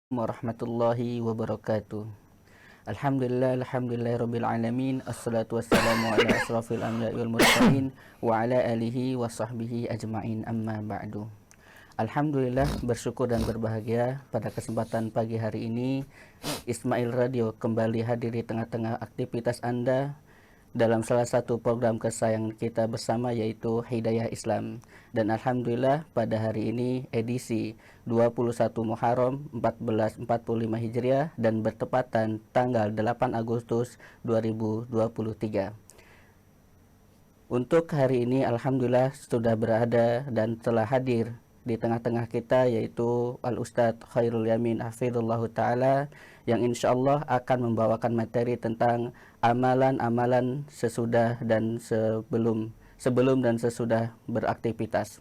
Warahmatullahi wabarakatuh. Alhamdulillahirabbil alamin. Assalatu wassalamu ala asrafil anbiya'i wal mursalin wa ala alihi wa sahbihi ajmain, amma ba'du. Alhamdulillah, bersyukur dan berbahagia pada kesempatan pagi hari ini Ismail Radio kembali hadir di tengah-tengah aktivitas Anda dalam salah satu program kesayangan kita bersama, yaitu Hidayah Islam. Dan alhamdulillah pada hari ini edisi 21 Muharram 1445 Hijriah dan bertepatan tanggal 8 Agustus 2023. Untuk hari ini alhamdulillah sudah berada dan telah hadir di tengah-tengah kita, yaitu Al-Ustadz Khairul Yamin hafizallahu ta'ala, yang insya Allah akan membawakan materi tentang amalan-amalan sesudah dan sebelum dan sesudah beraktivitas.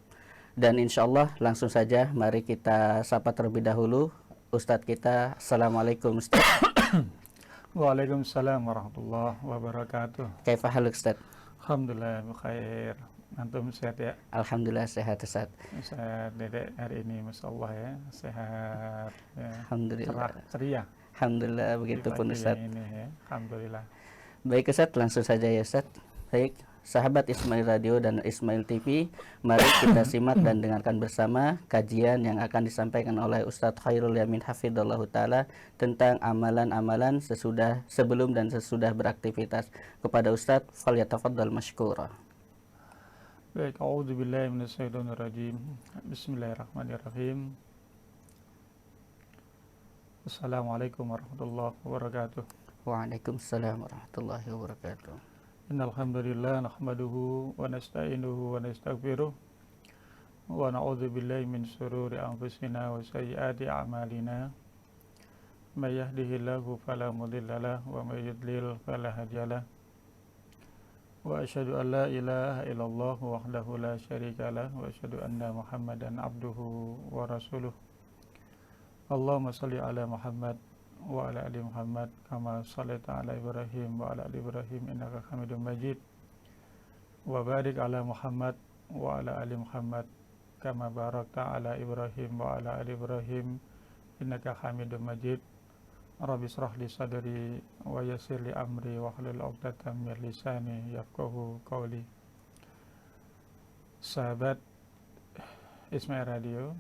Dan insya Allah langsung saja mari kita sapa terlebih dahulu Ustadz kita. Assalamualaikum Ustadz. Waalaikumsalam warahmatullahi wabarakatuh. Kaifa haluk Ustadz? Alhamdulillah bikhair. Antum sehat ya? Alhamdulillah sehat Ustadz. Sehat Dedek hari ini, Masya Allah ya, sehat ya. Alhamdulillah. Cerah, ceria. Alhamdulillah, begitu pun Ustadz. Ini ya, alhamdulillah. Baik Ustadz, langsung saja ya Ustadz. Baik, sahabat Ismail Radio dan Ismail TV, mari kita simak dan dengarkan bersama kajian yang akan disampaikan oleh Ustadz Khairul Yamin hafizallahu ta'ala tentang amalan-amalan sebelum dan sesudah beraktivitas. Kepada Ustadz, falyatafaddal mashkura. Baik, a'udzubillahi minasyaitonirrajim. Bismillahirrahmanirrahim. Assalamualaikum warahmatullahi wabarakatuh. Waalaikumsalam warahmatullahi wabarakatuh. Innal hamdalillah nahmaduhu wa nasta'inuhu wa nastaghfiruh wa na'udzu billahi min shururi anfusina wa sayyiati a'malina. May yahdihillahu fala mudilla lahu wa may yudlil fala hadiya lahu. Wa asyhadu an la ilaha illallah wahdahu la syarika lah wa asyhadu anna Muhammadan abduhu wa rasuluh. Allahumma shalli ala Muhammad wa ala ali Muhammad kama shallaita ala Ibrahim wa ala ali Ibrahim innaka Hamidum Majid. Wa barik ala Muhammad wa ala ali Muhammad kama barakta ala Ibrahim wa ala ali Ibrahim innaka Hamidum Majid. Rabbi shrah li sadri wa yassir li amri wa hlul 'uqdatam min lisani yafqahu qawli. Sahabat Ismail Radio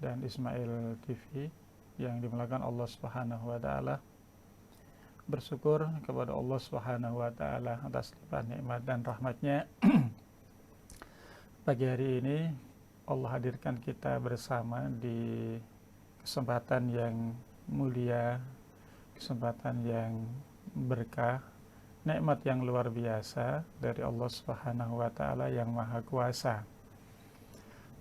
dan Ismail TV yang dimuliakan Allah Subhanahu wa taala, bersyukur kepada Allah Subhanahu wa taala atas limpahan nikmat dan rahmatnya. Pagi hari ini Allah hadirkan kita bersama di kesempatan yang mulia, kesempatan yang berkah, nikmat yang luar biasa dari Allah Subhanahu wa taala yang Maha Kuasa.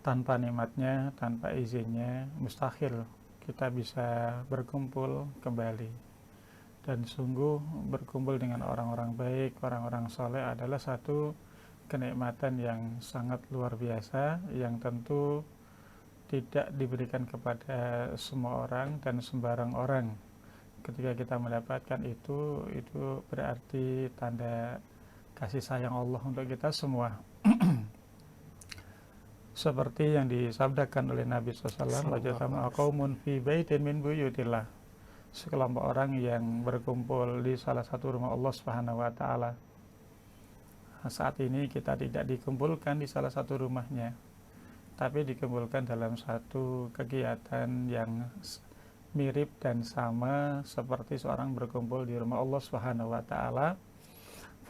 Tanpa nikmatnya, tanpa izinnya, mustahil kita bisa berkumpul kembali. Dan sungguh berkumpul dengan orang-orang baik, orang-orang soleh adalah satu kenikmatan yang sangat luar biasa, yang tentu tidak diberikan kepada semua orang dan sembarang orang. Ketika kita mendapatkan itu berarti tanda kasih sayang Allah untuk kita semua. Seperti yang disabdakan oleh Nabi SAW, wajatama qaumun fi baitin min buyutillah, sekelompok orang yang berkumpul di salah satu rumah Allah Subhanahu wa taala. Saat ini kita tidak dikumpulkan di salah satu rumahnya, tapi dikumpulkan dalam satu kegiatan yang mirip dan sama seperti seorang berkumpul di rumah Allah Subhanahu wa taala.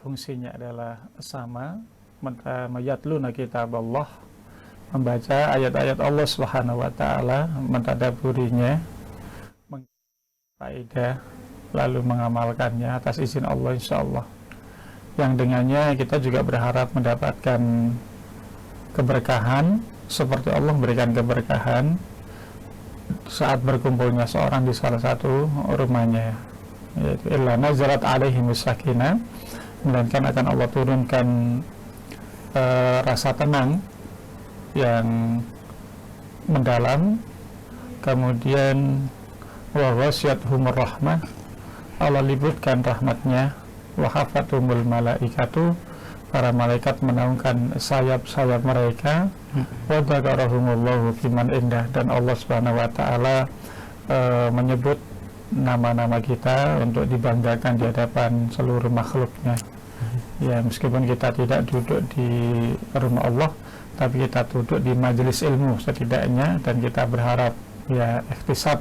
Fungsinya adalah sama, mayatluna kitaballah, membaca ayat-ayat Allah Subhanahu wa taala, mentadabburinya, faedah, lalu mengamalkannya atas izin Allah insyaallah. Yang dengannya kita juga berharap mendapatkan keberkahan seperti Allah memberikan keberkahan saat berkumpulnya seorang di salah satu rumahnya, yaitu illa nazarat alaihimus sakinah, melainkan akan Allah turunkan rasa tenang yang mendalam. Kemudian wa wasyathumur rahmah, Allah liburkan rahmatnya, wa hafathumul malaikatu, para malaikat menaungkan sayap-sayap mereka, wa dzakarahumullahu fiman indah, dan Allah Subhanahu wa taala menyebut nama-nama kita untuk dibanggakan di hadapan seluruh makhluknya. Ya, meskipun kita tidak duduk di rumah Allah, tapi kita duduk di majelis ilmu setidaknya, dan kita berharap, ya, ikhtisab,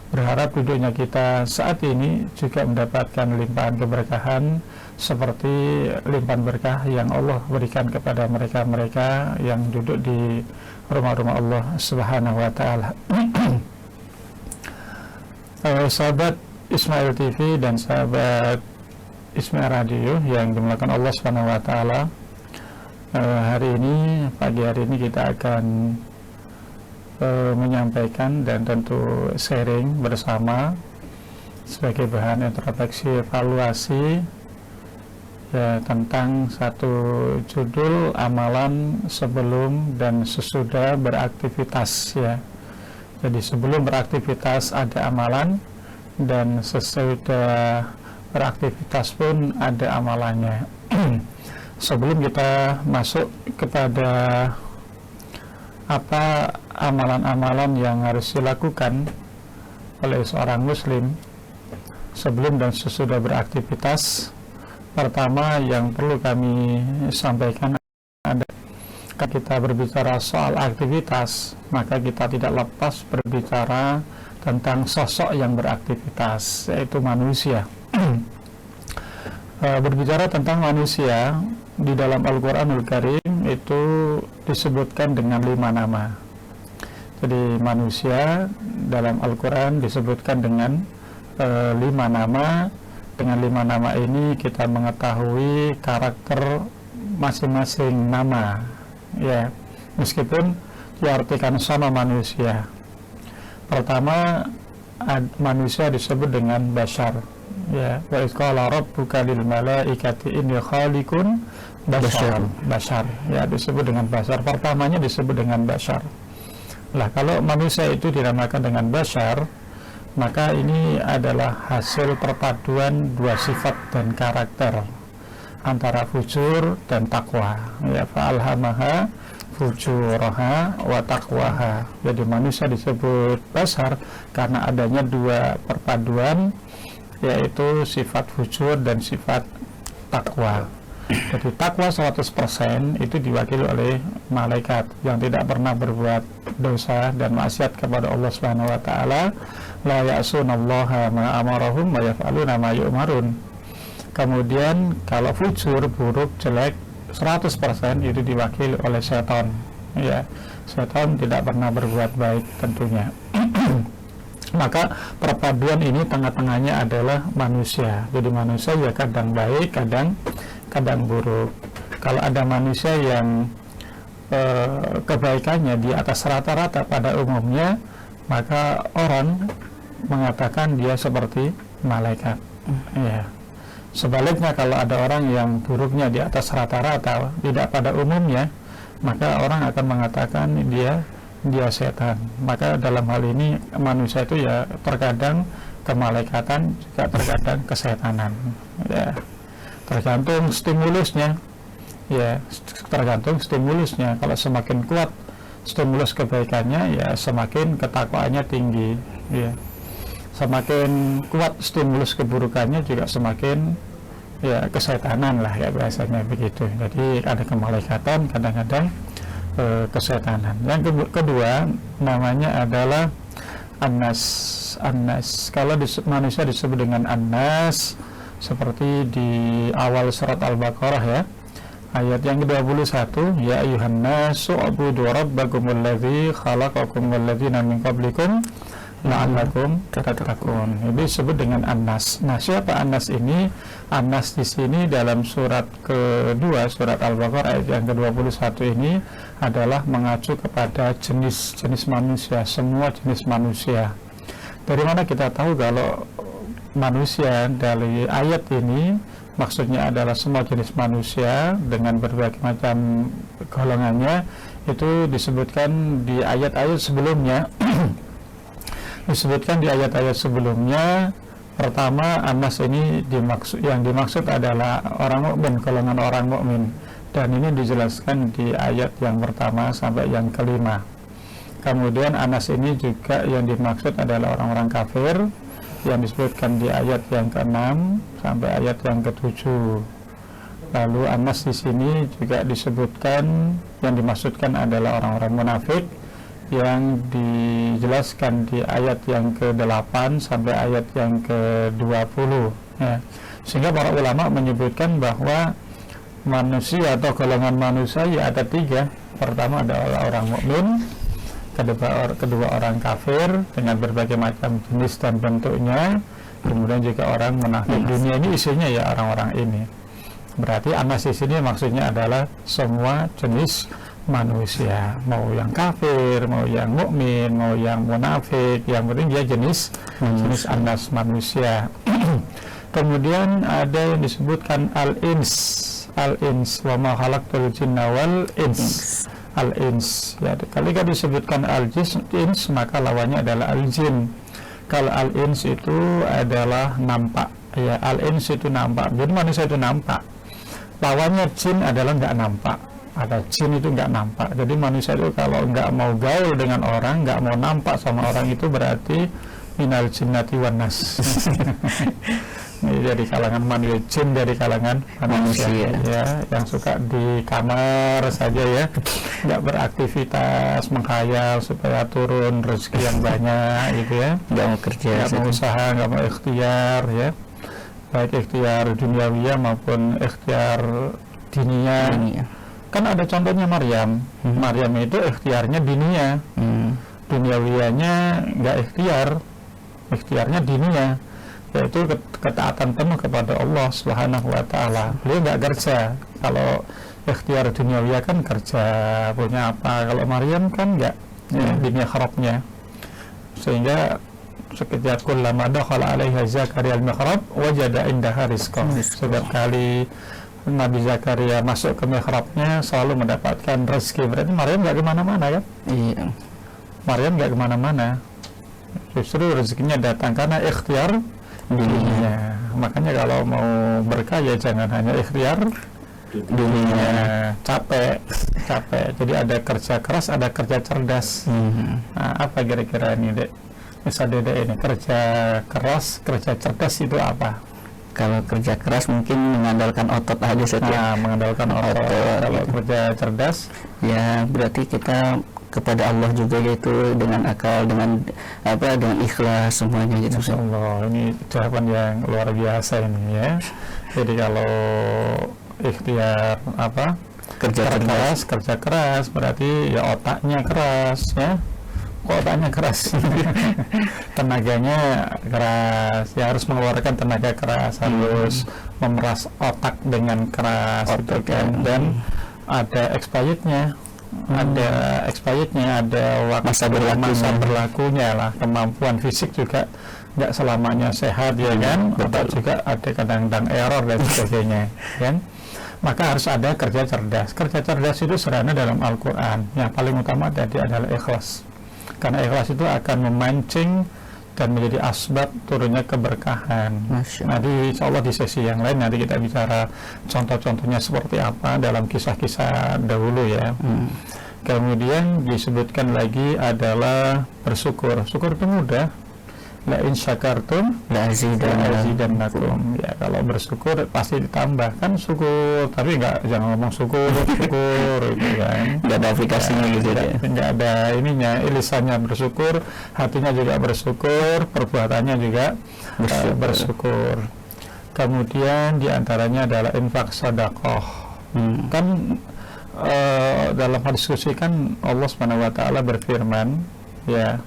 berharap duduknya kita saat ini juga mendapatkan limpahan keberkahan seperti limpahan berkah yang Allah berikan kepada mereka-mereka yang duduk di rumah-rumah Allah Subhanahu wa taala. Sahabat Ismail TV dan sahabat Ismail Radio yang dimuliakan Allah Subhanahu wa taala, pagi hari ini kita akan menyampaikan dan tentu sharing bersama sebagai bahan introspeksi evaluasi, ya, tentang satu judul amalan sebelum dan sesudah beraktivitas, ya. Jadi sebelum beraktivitas ada amalan, dan sesudah beraktivitas pun ada amalannya. Sebelum kita masuk kepada apa amalan-amalan yang harus dilakukan oleh seorang muslim sebelum dan sesudah beraktivitas, pertama yang perlu kami sampaikan adalah ketika kita berbicara soal aktivitas, maka kita tidak lepas berbicara tentang sosok yang beraktivitas, yaitu manusia. Berbicara tentang manusia di dalam Al-Quranul Karim itu disebutkan dengan 5 nama. Jadi manusia dalam Al-Quran disebutkan dengan 5 nama. Dengan 5 nama ini kita mengetahui karakter masing-masing nama, ya, meskipun diartikan sama manusia. Pertama, manusia disebut dengan bashar, ya, wa idh qala rabbuka lil malaikati inni khaliqun bashar, ya, disebut dengan bashar. Pertamanya disebut dengan bashar. Lah, kalau manusia itu dinamakan dengan bashar, maka ini adalah hasil perpaduan dua sifat dan karakter antara fujur dan takwa, ya, fa'alhamaha fujuraha wa taqwaha. Jadi manusia disebut bashar karena adanya dua perpaduan, yaitu sifat fujur dan sifat takwa. Jadi takwa 100% itu diwakili oleh malaikat yang tidak pernah berbuat dosa dan maksiat kepada Allah Subhanahu wa taala, la ya'sunallaha ma amarahum wa yaf'aluna ma yu'marun. Kemudian kalau fujur, buruk, jelek 100% itu diwakili oleh setan, ya. Setan tidak pernah berbuat baik tentunya. Maka perpaduan ini tengah-tengahnya adalah manusia. Jadi manusia ya kadang baik, kadang buruk. Kalau ada manusia yang kebaikannya di atas rata-rata pada umumnya, maka orang mengatakan dia seperti malaikat, ya. Sebaliknya kalau ada orang yang buruknya di atas rata-rata, tidak pada umumnya, maka orang akan mengatakan dia setan. Maka dalam hal ini manusia itu ya terkadang kemalaikatan, juga terkadang kesetanan, ya. Tergantung stimulusnya, ya, tergantung stimulusnya. Kalau semakin kuat stimulus kebaikannya, ya semakin ketakwaannya tinggi, ya. Semakin kuat stimulus keburukannya juga semakin, ya, kesetanan lah, ya, biasanya begitu. Jadi ada kemalaikatan, kadang-kadang kesetanan. Yang kedua namanya adalah An-Nas. Kalau manusia disebut dengan An-Nas seperti di awal surat Al-Baqarah, ya, ayat yang ke-21, ya ayyuhan nasu ubudu rabbakumul ladzi khalaqakum wal ladzina min qablikum la'allakum tattaqun. Ini disebut dengan An-Nas. Nah, siapa An-Nas ini? An-Nas di sini dalam surat kedua, surat Al-Baqarah ayat yang ke-21 ini adalah mengacu kepada jenis-jenis manusia, semua jenis manusia. Dari mana kita tahu kalau manusia? Dari ayat ini maksudnya adalah semua jenis manusia dengan berbagai macam golongannya. Itu disebutkan di ayat-ayat sebelumnya. Disebutkan di ayat-ayat sebelumnya. Pertama, An-Nas ini yang dimaksud adalah orang mukmin, golongan orang mukmin, dan ini dijelaskan di ayat yang pertama sampai yang kelima. Kemudian Anas ini juga yang dimaksud adalah orang-orang kafir yang disebutkan di ayat yang ke-6 sampai ayat yang ke-7. Lalu Anas di sini juga disebutkan yang dimaksudkan adalah orang-orang munafik yang dijelaskan di ayat yang ke-8 sampai ayat yang ke-20 ya. Sehingga para ulama menyebutkan bahwa manusia atau golongan manusia ya ada 3. Pertama adalah orang mukmin, kedua orang kafir dengan berbagai macam jenis dan bentuknya, kemudian juga orang munafik. Dunia ini isinya ya orang-orang ini. Berarti Anas di sini maksudnya adalah semua jenis manusia, mau yang kafir, mau yang mukmin, mau yang munafik, yang penting dia jenis Anas manusia. Kemudian ada yang disebutkan al-ins wa ma khalaqtul jinna wal ins. Al-ins ya, ketika disebutkan al-ins maka lawannya adalah al-jin. Kalau al-ins itu adalah nampak ya, al-ins itu nampak, jadi manusia itu nampak. Lawannya jin adalah nggak nampak. Ada jin itu nggak nampak. Jadi manusia itu kalau nggak mau gaul dengan orang, nggak mau nampak sama orang, itu berarti minal jinnati wan nas. Ini dari kalangan manusia, jin dari kalangan manusia ya, yang suka di kamar saja ya, nggak beraktivitas, menghayal supaya turun rezeki yang banyak gitu ya, nggak mau kerja, nggak mau usaha, nggak mau ikhtiar ya, baik ikhtiar duniawiyah maupun ikhtiar diniyah. Kan ada contohnya Maryam. Maryam itu ikhtiarnya diniyah, duniawiyahnya nggak ikhtiar, ikhtiarnya diniyah, yaitu ketaatan penuh kepada Allah Subhanahu wa ta'ala. Beliau nggak kerja. Kalau ikhtiar duniawiyah kan kerja, punya apa. Kalau Maryam kan nggak, dunia kharabnya. Sehingga sekejap kullama dakhala 'alaiha Zakaria al-mihrab wajada indaha rizqan. Setiap kali Nabi Zakaria masuk ke mihrabnya selalu mendapatkan rezeki. Berarti Maryam nggak kemana-mana kan? Iya. Maryam nggak kemana-mana, justru rezekinya datang karena ikhtiar dunia. Makanya kalau mau berkah ya jangan hanya ikhtiar dunia, capek. Jadi ada kerja keras, ada kerja cerdas. Nah, apa kira-kira ini Dek? Misal Dede ini kerja keras, kerja cerdas itu apa? Kalau kerja keras mungkin mengandalkan otot aja saja. Nah, mengandalkan otot. Kalau kerja cerdas ya berarti kita kepada Allah juga, yaitu dengan akal, dengan ikhlas semuanya gitu. Masya Allah, ini jawaban yang luar biasa ini ya. Jadi kalau ikhtiar kerja keras berarti ya otaknya keras ya. Otaknya keras, tenaganya keras, ya harus mengeluarkan tenaga keras, harus memeras otak dengan keras gitu kan. Dan ada expirednya, ada waktu masa berlakunya lah. Kemampuan fisik juga nggak selamanya sehat ya kan, otak juga ada kadang-kadang error dan sebagainya kan. Maka harus ada kerja cerdas. Kerja cerdas itu serana dalam Al-Quran. Yang paling utama tadi adalah ikhlas, karena ikhlas itu akan memancing dan menjadi asbab turunnya keberkahan. Nanti insya Allah di sesi yang lain nanti kita bicara contoh-contohnya seperti apa dalam kisah-kisah dahulu ya. Kemudian disebutkan lagi adalah bersyukur. Syukur itu mudah. La in syakartum la azidannakum. Ya, kalau bersyukur pasti ditambahkan syukur, tapi jangan ngomong syukur itu kan. Enggak ada aplikasinya gitu ya. Enggak ada ininya, lisannya bersyukur, hatinya juga bersyukur, perbuatannya juga bersyukur. Kemudian diantaranya adalah infak sedekah. Kan dalam hadis qudsi kan Allah Subhanahu wa taala berfirman ya,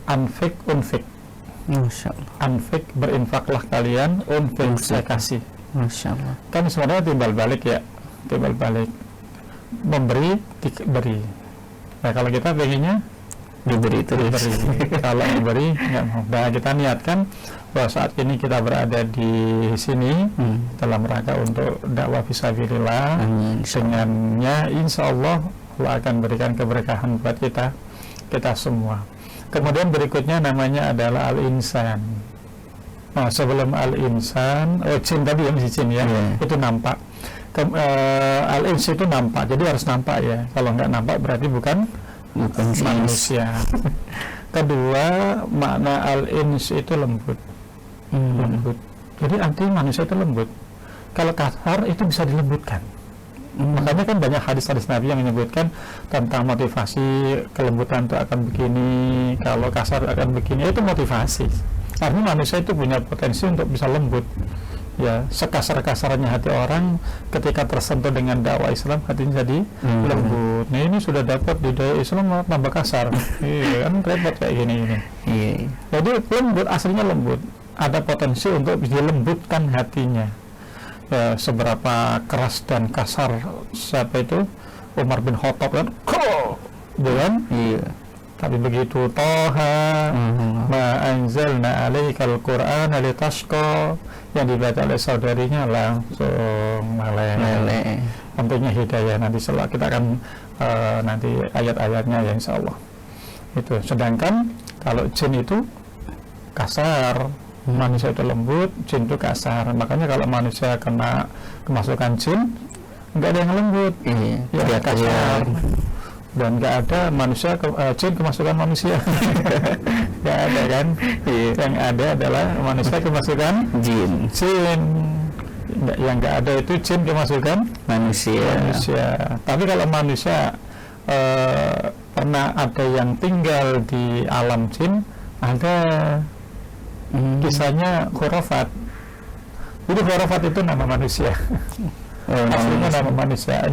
unfik, anfik berinfaklah kalian, unfik saya kasih. Masya Allah. Kan sebenarnya timbal balik, memberi diberi. Nah kalau kita pengennya diberi terus. Kalau memberi nggak mau. Nah kita niatkan bahwa saat ini kita berada di sini dalam rangka untuk dakwah fisabilillah. Dengannya insya Allah akan berikan keberkahan buat kita semua. Kemudian berikutnya namanya adalah al-insan. Nah, sebelum al-insan, jin tadi ya, jin ya, itu nampak. Al-ins itu nampak, jadi harus nampak ya. Kalau nggak nampak berarti bukan manusia. Kedua, makna al-ins itu lembut. Lembut. Jadi artinya manusia itu lembut. Kalau kasar itu bisa dilembutkan. Makanya kan banyak hadis-hadis Nabi yang menyebutkan tentang motivasi, kelembutan itu akan begini, kalau kasar akan begini. Itu motivasi. Artinya manusia itu punya potensi untuk bisa lembut. Ya, sekasar-kasarnya hati orang ketika tersentuh dengan dakwah Islam, hatinya jadi lembut. Nah, ini sudah dapat di dakwah Islam tambah kasar. Iya, kan repot kayak gini. Jadi lembut, aslinya lembut. Ada potensi untuk bisa lembutkan hatinya. Ya, seberapa keras dan kasar siapa itu Umar bin Khattab kan, kan? Iya. Tapi begitu Toha, ma anzalna alaikal Qur'ana litashqa, yang dibaca oleh saudarinya langsung meleleh. Tentunya hidayah, nanti setelah kita akan nanti ayat-ayatnya ya insyaallah. Itu. Sedangkan kalau jin itu kasar, manusia itu lembut, jin itu kasar. Makanya kalau manusia kena kemasukan jin, nggak ada yang lembut, ya kasar. Dan nggak ada manusia jin kemasukan manusia. Nggak ada kan? Yang ada adalah manusia kemasukan jin. Yang nggak ada itu jin kemasukan manusia. Tapi kalau manusia pernah ada yang tinggal di alam jin, ada kisahnya khurafat. Jadi khurafat itu nama manusia. Aslinya nama manusia.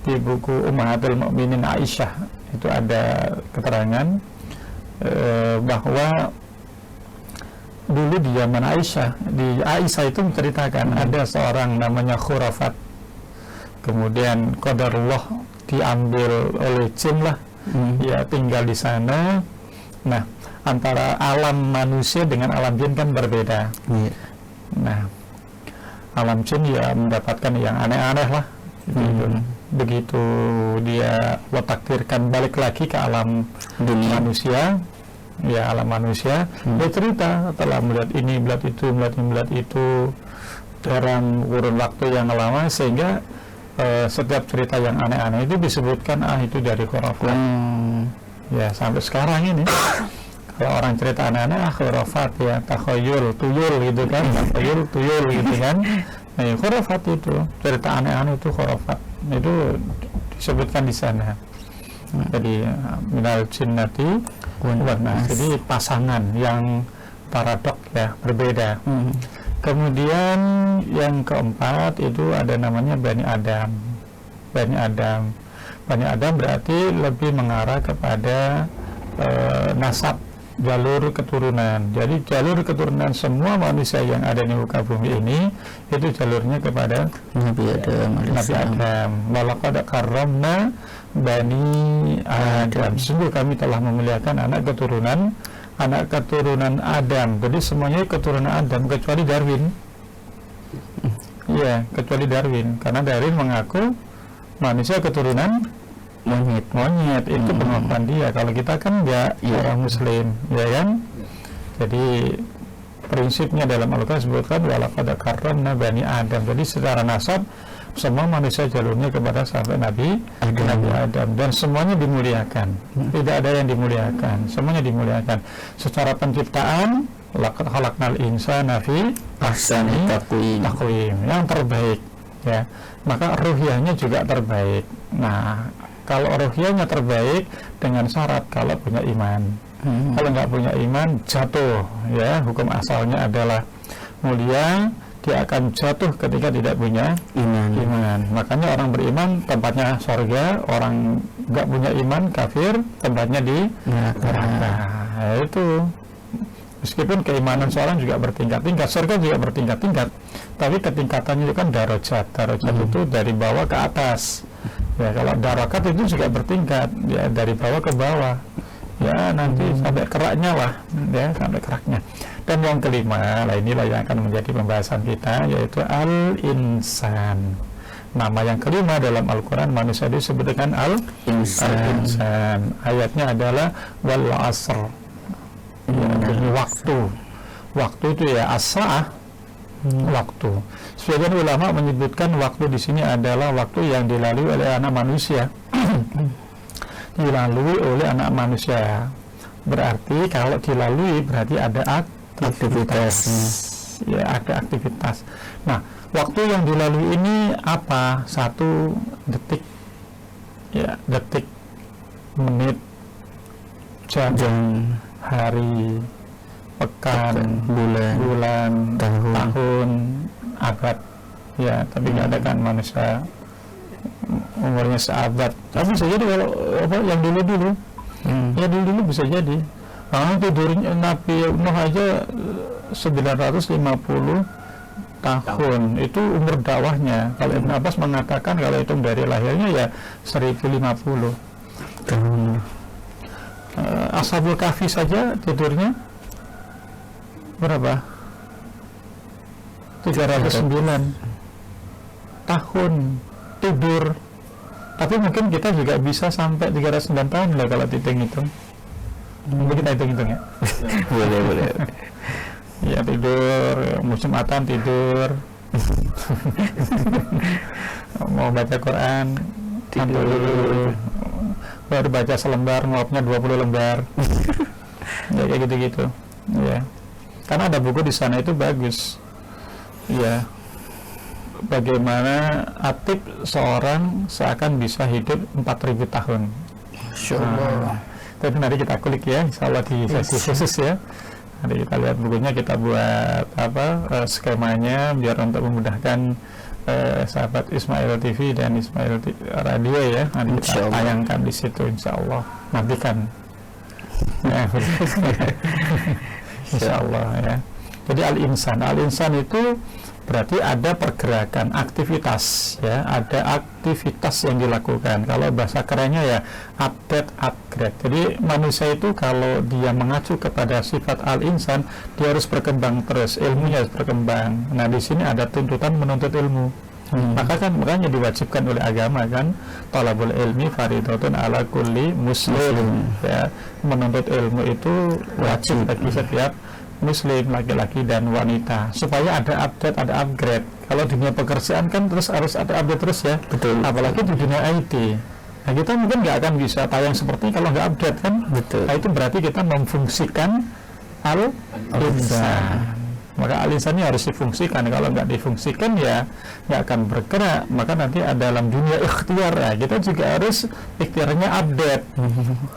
Di buku Ummahatul Mukminin Aisyah itu ada keterangan bahwa dulu di zaman Aisyah itu menceritakan ada seorang namanya khurafat. Kemudian qadarullah diambil oleh jin lah. Ya tinggal di sana. Nah, antara alam manusia dengan alam jin kan berbeda. Nah, alam jin ya mendapatkan yang aneh-aneh lah. Begitu dia takdirkan balik lagi ke alam dunia manusia, ya alam manusia, dia cerita telah melihat ini, melihat itu dalam kurun waktu yang lama, sehingga setiap cerita yang aneh-aneh itu disebutkan itu dari khurafat. Ya sampai sekarang ini kalau orang cerita aneh-aneh khurafat, ya takhayul, tuyul gitu kan, tuyul gitu kan. Nah, khurafat itu cerita aneh-aneh itu khurafat, itu disebutkan di sana. Jadi minal jinnati wan nas, jadi pasangan yang paradok ya, berbeda. Kemudian yang keempat itu ada namanya Bani Adam. Bani Adam berarti lebih mengarah kepada nasab, jalur keturunan. Jadi jalur keturunan semua manusia yang ada di muka bumi ini itu jalurnya kepada Nabi Adam. Walaqad karramna Bani Adam. Sungguh kami telah memuliakan anak keturunan Adam. Jadi semuanya keturunan Adam kecuali Darwin. Ya, kecuali Darwin, karena Darwin mengaku manusia keturunan monyet itu pengakuan dia. Kalau kita kan ya orang Muslim, ya kan. Jadi prinsipnya dalam Al-Quran disebutkan walaqad karramna Bani Adam. Jadi secara nasab semua manusia jalurnya kepada sampai Nabi Adam, dan semuanya dimuliakan. Tidak ada yang dimuliakan, semuanya dimuliakan. Secara penciptaan laqad khalaqnal insana fi ahsani taqwim, yang terbaik ya. Maka ruhiyahnya juga terbaik. Nah, kalau ruhiyahnya terbaik dengan syarat kalau punya iman. Kalau nggak punya iman jatuh ya. Hukum asalnya adalah mulia, dia akan jatuh ketika tidak punya iman. Makanya orang beriman tempatnya surga, orang nggak punya iman kafir tempatnya di neraka. Nah, itu meskipun keimanan seorang juga bertingkat-tingkat, surga juga bertingkat-tingkat, tapi ketingkatannya itu kan darajat itu dari bawah ke atas. Ya, kalau darakat itu juga bertingkat, ya dari bawah ke bawah. Ya nanti sampai keraknya lah, ya sampai keraknya. Dan yang kelima, inilah yang akan menjadi pembahasan kita, yaitu al-insan. Nama yang kelima dalam Al-Quran manusia disebut dengan al-insan. Ayatnya adalah wal asr. Ya, waktu itu ya as-sa'ah, Waktu. Sebagian ulama menyebutkan waktu di sini adalah waktu yang dilalui oleh anak manusia. Dilalui oleh anak manusia. Berarti kalau dilalui berarti ada aktivitas. Ya, ada aktivitas. Nah, waktu yang dilalui ini apa? 1 detik. Ya, detik, menit, jam, hari, pekan, bulan, tahun, abad. Ya, tapi nggak ada kan manusia umurnya seabad. Tapi bisa jadi kalau yang dulu ya dulu bisa jadi. Tidurnya Nabi Nuh aja 950 tahun, itu umur dakwahnya. Kalau Ibn Abbas mengatakan kalau hitung dari lahirnya ya 1050 tahun. Ashabul Kahfi saja tidurnya berapa? 309 tahun tidur. Tapi mungkin kita juga bisa sampai 309 tahun lah kalau hitung-hitung. Mungkin kita hitung-hitung ya. boleh. Ya tidur, musim atan tidur. Mau baca Quran tidur. Baru baca selembar, nguapnya 20 lembar. Ya kayak gitu-gitu. Ya. Karena ada buku di sana itu bagus. Ya. Bagaimana atib seorang seakan bisa hidup 4000 tahun. Insyaallah. Tapi nanti kita kulik ya, insyaallah di sesi khusus ya. Nanti kita lihat bukunya, kita buat skemanya biar untuk memudahkan sahabat Ismail TV dan Ismail Radio ya. Nanti kita tayangkan di situ insyaallah. Nantikan. Ya, insyaallah ya. Jadi al-insan itu berarti ada pergerakan, aktivitas ya, ada aktivitas yang dilakukan. Kalau bahasa kerennya ya update, upgrade. Jadi manusia itu kalau dia mengacu kepada sifat al-insan, dia harus berkembang terus, ilmunya harus berkembang. Nah di sini ada tuntutan menuntut ilmu. Makanya diwajibkan oleh agama kan, talabul ilmi fardhatun ala kulli muslim. Ya, menuntut ilmu itu wajib bagi setiap muslim, laki-laki dan wanita, supaya ada update, ada upgrade. Kalau dunia pekerjaan kan terus harus ada update terus ya. Betul. Apalagi di dunia IT. Nah kita mungkin nggak akan bisa tayang seperti kalau nggak update kan. Betul. Nah, itu berarti kita memfungsikan al-insan. Maka al-insan ini harus difungsikan. Kalau nggak difungsikan ya nggak akan bergerak. Maka nanti dalam dunia ikhtiar ya, kita juga harus ikhtiarnya update.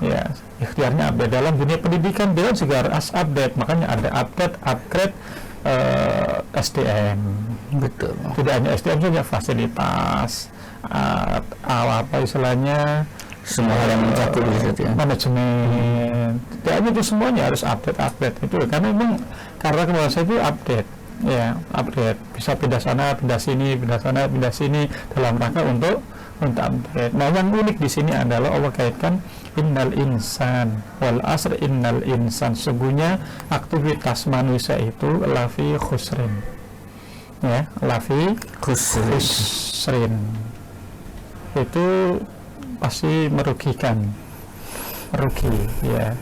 Ya, ikhtiarnya update. Dalam dunia pendidikan kita juga harus update. Makanya ada update, upgrade, SDM. Betul. Tidak hanya SDM saja, fasilitas, apa istilahnya, Semua yang mencakup ya. manajemen. Tidak itu semuanya harus update itu karena memang karena kemauan saya itu update ya, update, bisa pindah sana, pindah sini, pindah sana, pindah sini dalam rangka untuk update. Nah yang unik di sini adalah Allah kaitkan innal insan wal asr, innal insan, sungguhnya aktivitas manusia itu lafi khusrin ya, lafi khusrin itu pasti rugi ya,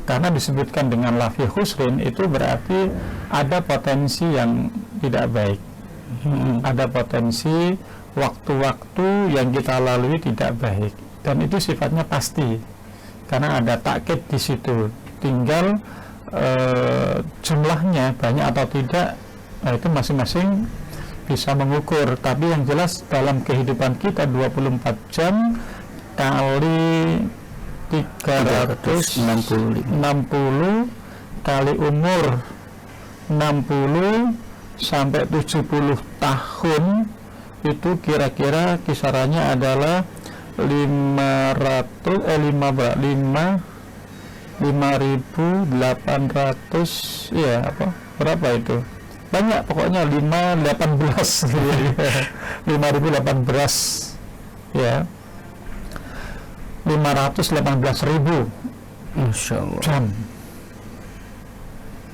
karena disebutkan dengan lafi khusrin itu berarti ada potensi yang tidak baik, ada potensi waktu-waktu yang kita lalui tidak baik, dan itu sifatnya pasti karena ada takkid di situ. Tinggal jumlahnya banyak atau tidak, itu masing-masing bisa mengukur. Tapi yang jelas dalam kehidupan kita 24 jam kali 360 kali umur 60 sampai 70 tahun, itu kira-kira kisarannya adalah 5.800 ya, apa berapa itu, banyak pokoknya 5.018 ya, 518.000 jam.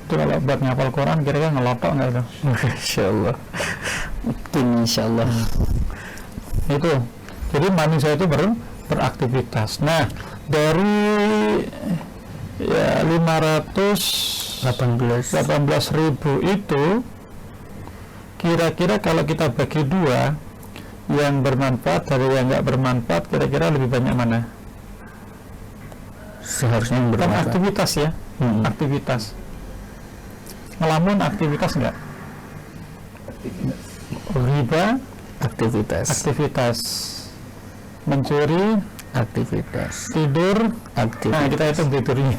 Itu kalau buat ngapal Quran kira-kira ngelotok nggak itu? Insyaallah. Insyaallah. Itu. Jadi manusia itu beraktivitas. Nah, dari ya 518.000 itu kira-kira kalau kita bagi dua, yang bermanfaat dari yang nggak bermanfaat, kira-kira lebih banyak mana? Seharusnya yang Kan bermanfaat. aktivitas ya, aktivitas. Ngelamun aktivitas nggak? Riba aktivitas. Mencuri Aktivitas. tidur. Nah, kita hitung tidurnya.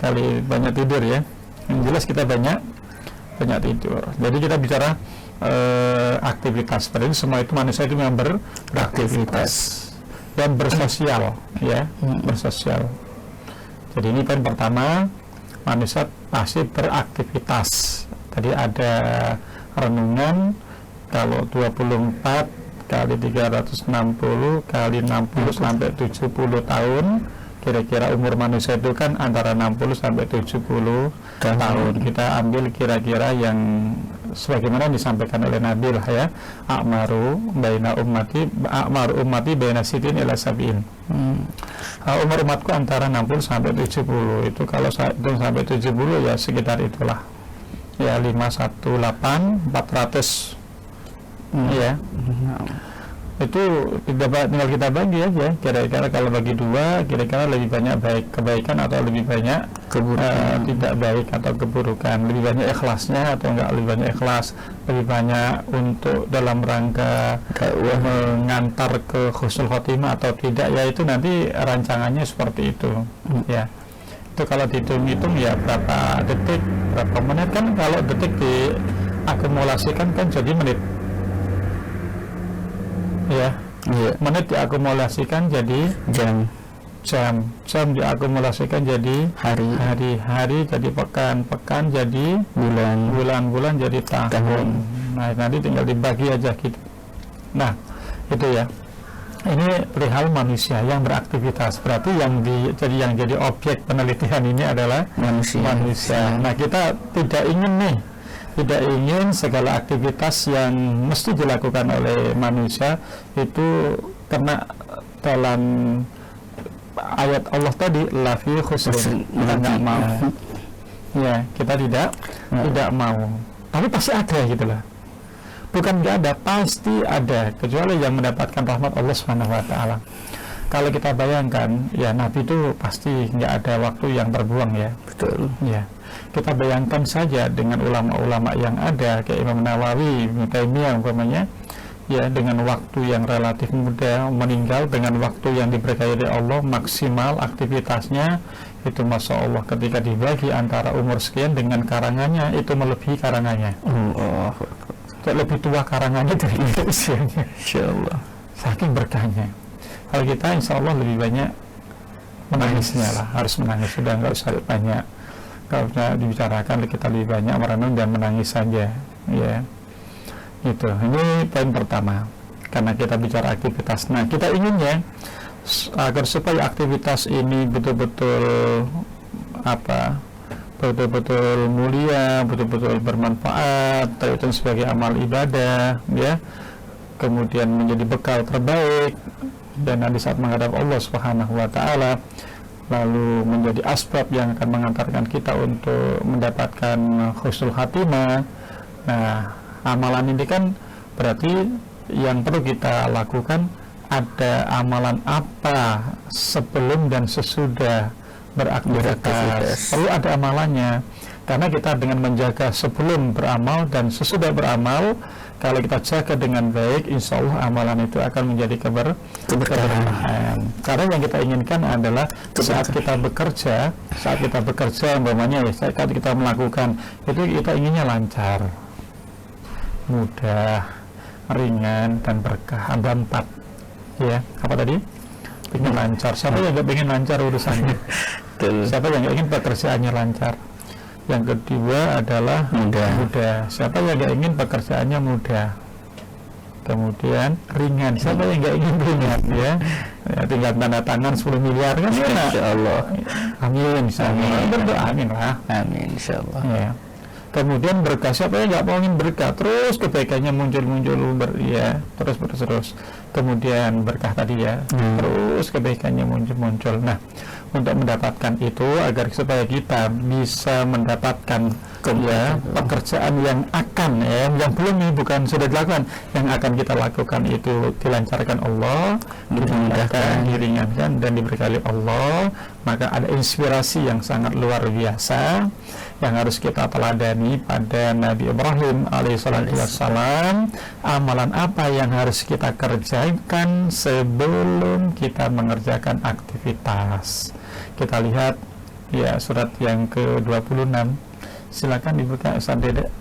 Kali banyak tidur ya. Yang jelas kita banyak tidur. Jadi kita bicara aktivitas. Padahal semua itu manusia itu memang beraktivitas dan bersosial, ya, bersosial. Jadi ini poin pertama, manusia pasti beraktivitas. Tadi ada renungan, kalau 24 kali 360 kali 60 sampai 70 tahun, kira-kira umur manusia itu kan antara 60 sampai 70 tahun. Kita ambil kira-kira yang sebagaimana disampaikan oleh Nabi lah ya, a'maru ummati baina sitin ila sabiin. Umur umatku antara 60 sampai 70. Itu kalau saya hitung sampai 70 ya sekitar itulah. Ya 518 400. Ya. Itu tinggal kita bagi aja, kira-kira kalau bagi dua, kira-kira lebih banyak kebaikan atau lebih banyak keburukan, tidak baik atau keburukan, lebih banyak ikhlasnya atau enggak lebih banyak ikhlas, lebih banyak untuk dalam rangka mengantar ke husnul khotimah atau tidak, ya itu nanti rancangannya seperti itu. Ya, itu kalau dihitung-hitung ya berapa detik, berapa menit, kan kalau detik diakumulasikan kan jadi menit. Ya, menit diakumulasikan jadi jam diakumulasikan jadi hari jadi pekan jadi bulan jadi tahun. Nah, nanti tinggal dibagi aja gitu. Nah, itu ya. Ini perihal manusia yang beraktivitas. Berarti yang jadi objek penelitian ini adalah manusia. Nah, kita tidak ingin segala aktivitas yang mesti dilakukan oleh manusia itu kena dalam ayat Allah tadi, la fi khusrin. Kita nggak mau. Ya, kita tidak mau. Tapi pasti ada gitu lah. Bukan nggak ada, pasti ada, kecuali yang mendapatkan rahmat Allah Subhanahu wa taala. Kalau kita bayangkan, ya Nabi itu pasti nggak ada waktu yang terbuang ya. Betul. Ya. Kita bayangkan saja dengan ulama-ulama yang ada kayak Imam Nawawi, Ibnu Taimiyah umpamanya, ya dengan waktu yang relatif muda meninggal, dengan waktu yang diberkahi oleh Allah, maksimal aktivitasnya itu masya Allah, ketika dibagi antara umur sekian dengan karangannya itu melebihi karangannya. Lebih tua karangannya dari usianya. Insyaallah. Saking berkahnya. Kalau kita insya Allah lebih banyak menangisnya lah, harus menangis, sudah nggak usah banyak. Kalau sudah dibicarakan, kita lebih banyak merenung dan menangis saja, ya. Gitu. Ini poin pertama. Karena kita bicara aktivitas. Nah, kita inginnya agar supaya aktivitas ini betul-betul betul-betul mulia, betul-betul bermanfaat, terhitung sebagai amal ibadah, ya. Kemudian menjadi bekal terbaik dan di saat menghadap Allah Subhanahu wa taala, lalu menjadi asbab yang akan mengantarkan kita untuk mendapatkan husnul khatimah. Nah, amalan ini kan berarti yang perlu kita lakukan, ada amalan apa sebelum dan sesudah beraktivitas. Perlu ada amalannya, karena kita dengan menjaga sebelum beramal dan sesudah beramal, kalau kita jaga dengan baik, insya Allah amalan itu akan menjadi keberkahan. Karena yang kita inginkan adalah saat kita bekerja umpamanya ya, saat kita melakukan itu, kita inginnya lancar, mudah, ringan, dan berkah. Ada 4 ya, apa tadi? Ingin lancar. Siapa yang gak ingin lancar urusannya? Siapa yang gak ingin pekerjaannya lancar? Yang kedua adalah mudah. Siapa yang gak ingin pekerjaannya mudah? Kemudian ringan. Siapa yang gak ingin ringan, ya? Tinggal tanda tangan 10 miliar kan enak. Insyaallah. Amin. Berdoa amin lah. Amin insyaallah. Ya. Kemudian berkah, siapa yang nggak mau ingin berkah, terus kebaikannya muncul terus. Kemudian berkah tadi ya, terus kebaikannya muncul. Nah, untuk mendapatkan itu, agar supaya kita bisa mendapatkan ya, pekerjaan yang akan yang belum nih, bukan sudah dilakukan, yang akan kita lakukan itu dilancarkan Allah, dimudahkan, diringankan dan diberkahi Allah. Maka ada inspirasi yang sangat luar biasa yang harus kita teladani pada Nabi Ibrahim alaihissalatu wassalam. Amalan apa yang harus kita kerjakan sebelum kita mengerjakan aktivitas? Kita lihat ya surat yang ke-26. Silakan dibuka Ustaz Dede,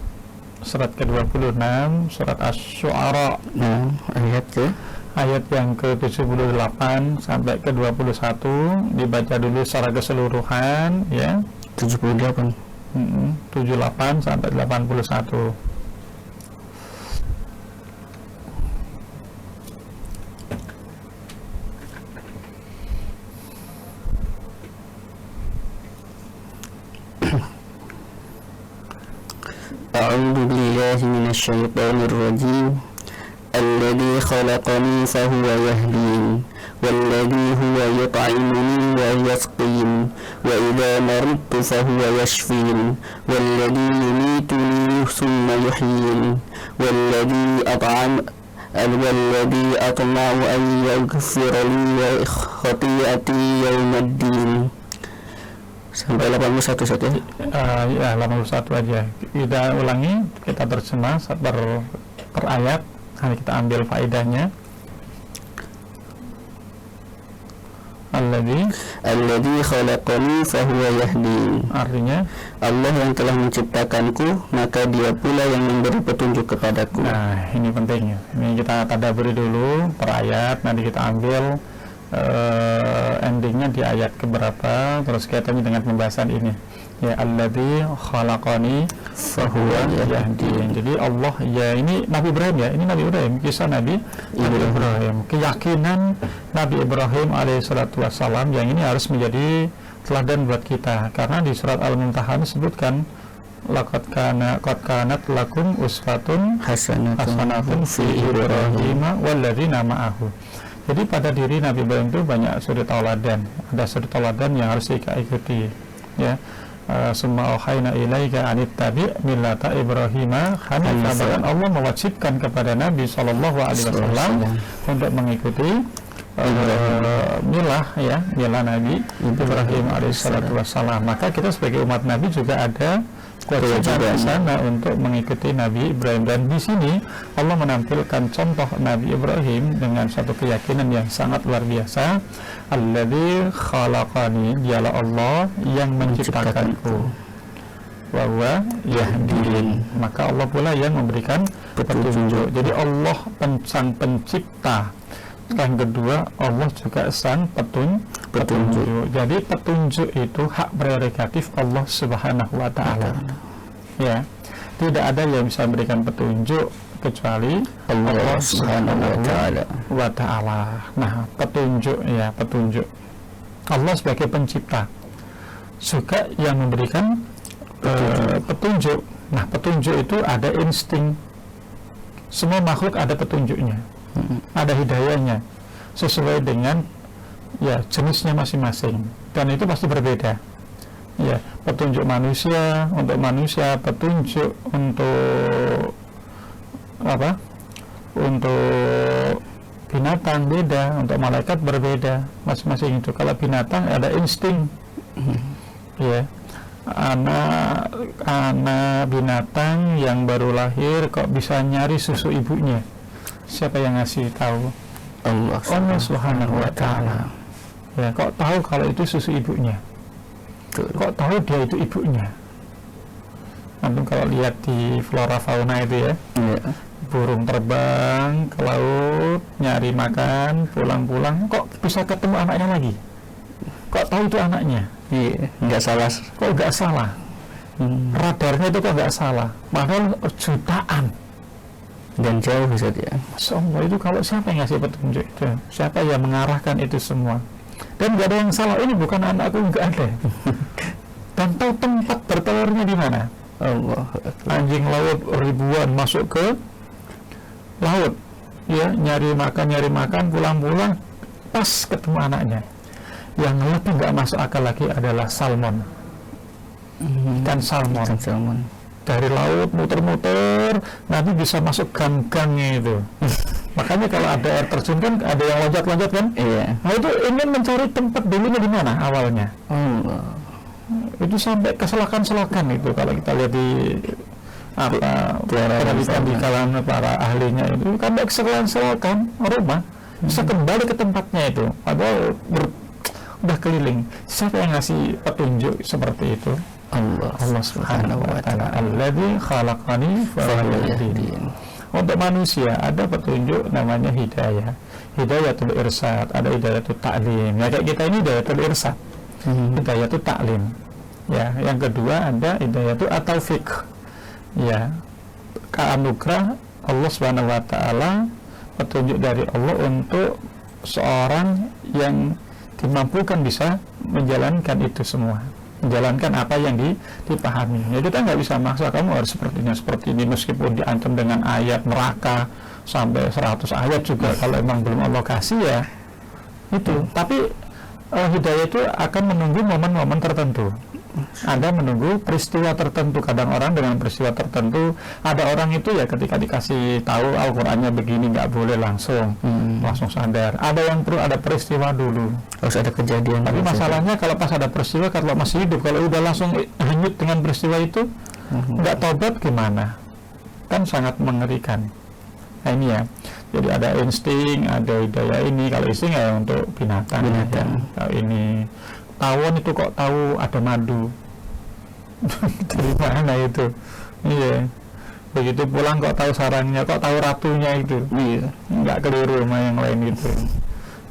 surat ke-26, surat Asy-Syu'ara. Nah, ayat yang ke-78 sampai ke-21 dibaca dulu secara keseluruhan ya. 78. 78 sampai 81. A'udzu billahi minasyaitonir rajim. Alladzi khalaqani fahuwa yahdin walladzi huwa yut'imuni wa yasqin wa idza maridtu fahuwa yashfin walladzi yumituni thumma yuhyin walladzi atma'u an yaghfira li khati'ati yaumiddin. Sampai 81 saja. Ya 81 aja. Kita ulangi, kita terjemah per ayat. Nanti kita ambil faedahnya. Alladzi khalaqani fahuwa yahdin. Artinya Allah yang telah menciptakanku, maka Dia pula yang memberi petunjuk kepadaku. Nah, ini pentingnya. Ini kita tadaburi dulu per ayat, nanti kita ambil endingnya di ayat keberapa, terus kaitannya dengan pembahasan ini. Ya, alladzi khalaqani fahuwa yahdin. Jadi Allah, ya ini Nabi Ibrahim ya, ini Nabi Ibrahim, kisah Nabi Ibrahim. Keyakinan Nabi Ibrahim alaihissalatu wassalam yang ini harus menjadi teladan buat kita, karena di surat Al-Mumtahanah disebutkan laqad kanat lakum uswatun hasanatun fi Ibrahim walladzina ma'ahu. Jadi pada diri Nabi Ibrahim itu banyak suri tauladan, ada suri tauladan yang harus kita ikuti ya. Summa auhayna ilaika anittabi millata Ibrahima hanifan. Allah mewajibkan kepada Nabi SAW untuk mengikuti milah Nabi Ibrahim alaihissalatu wassalam. Maka kita sebagai umat Nabi juga ada kewajiban sana untuk mengikuti Nabi Ibrahim. Dan di sini Allah menampilkan contoh Nabi Ibrahim dengan satu keyakinan yang sangat luar biasa. Alladzi khalaqani, dialah Allah yang menciptakanku, wa huwa yahdin, maka Allah pula yang memberikan petunjuk. Jadi Allah sang pencipta. Yang kedua, Allah juga sang petunjuk. Jadi petunjuk itu hak prerogatif Allah Subhanahu wa ta'ala. Ya. Tidak ada yang bisa memberikan petunjuk kecuali Allah Subhanahu wa ta'ala. Nah, petunjuk. Allah sebagai pencipta juga yang memberikan petunjuk. Nah, petunjuk itu ada insting. Semua makhluk ada petunjuknya. Ada hidayahnya sesuai dengan jenisnya masing-masing, dan itu pasti berbeda. Ya, petunjuk manusia untuk manusia, petunjuk untuk untuk binatang beda, untuk malaikat berbeda, masing-masing itu. Kalau binatang ada insting, ya, anak binatang yang baru lahir kok bisa nyari susu ibunya. Siapa yang ngasih tahu? Allah Subhanahu wa ta'ala. Ya, kok tahu kalau itu susu ibunya? Kok tahu dia itu ibunya? Antum kalau lihat di flora fauna itu ya, burung terbang ke laut nyari makan, pulang-pulang kok bisa ketemu anaknya lagi? Kok tahu itu anaknya? Iya, nggak salah. Kok nggak salah? Radarnya itu kok nggak salah? Padahal jutaan dan jauh bisa dia. Masya Allah, itu kalau siapa yang ngasih petunjuk itu, siapa yang mengarahkan itu semua, dan nggak ada yang salah. Ini bukan anakku, nggak ada. Dan tahu tempat bertelurnya di mana. Allah. Anjing laut ribuan masuk ke laut, ya, nyari makan, pulang-pulang pas ketemu anaknya. Yang lebih nggak masuk akal lagi adalah salmon. ikan salmon. Ikan salmon. Dari laut muter-muter nanti bisa masuk gang-gangnya itu. Makanya kalau ada air terjun kan ada yang loncat-loncat kan. Iya. Nah itu ingin mencari tempat dulunya di mana awalnya. Itu sampai ke selakan-selakan itu kalau kita lihat di penelitian di kalangan para ahlinya itu kan ke selakan rumah bisa kembali ke tempatnya itu. Padahal udah keliling. Siapa yang ngasih petunjuk seperti itu? Allah Subhanahu wa ta'ala. Alladzi khalaqani fahuwayahdin. Untuk manusia ada petunjuk namanya hidayah. Hidayatul irsyad, ada hidayatul ta'lim. Ya kayak kita ini hidayatul irsyad. Hidayatul ta'lim. Ya, yang kedua ada hidayatul at-taufiq. Ya. Anugerah Allah Subhanahu wa ta'ala, petunjuk dari Allah untuk seorang yang dimampukan bisa menjalankan itu semua, menjalankan apa yang dipahami. Ya kita nggak bisa maksa kamu harus seperti ini meskipun diancam dengan ayat neraka sampai 100 ayat juga kalau emang belum Allah kasih ya itu. Tapi hidayah itu akan menunggu momen-momen tertentu. Anda menunggu peristiwa tertentu. Kadang orang dengan peristiwa tertentu, ada orang itu ya ketika dikasih tahu Al-Qur'annya begini nggak boleh langsung sadar. Ada yang perlu ada peristiwa dulu, harus ada kejadian. Tapi masalahnya kalau pas ada peristiwa, kalau masih hidup, kalau udah langsung hanyut dengan peristiwa itu, nggak tobat gimana? Kan sangat mengerikan. Nah ini ya, jadi ada insting, ada hidayah ini. Kalau insting ya untuk binatang. Ya. Kalau ini tawon itu kok tahu ada madu dari mana itu? Iya. Begitu pulang kok tahu sarangnya, kok tahu ratunya itu. Iya. Nggak keliru sama yang lain gitu.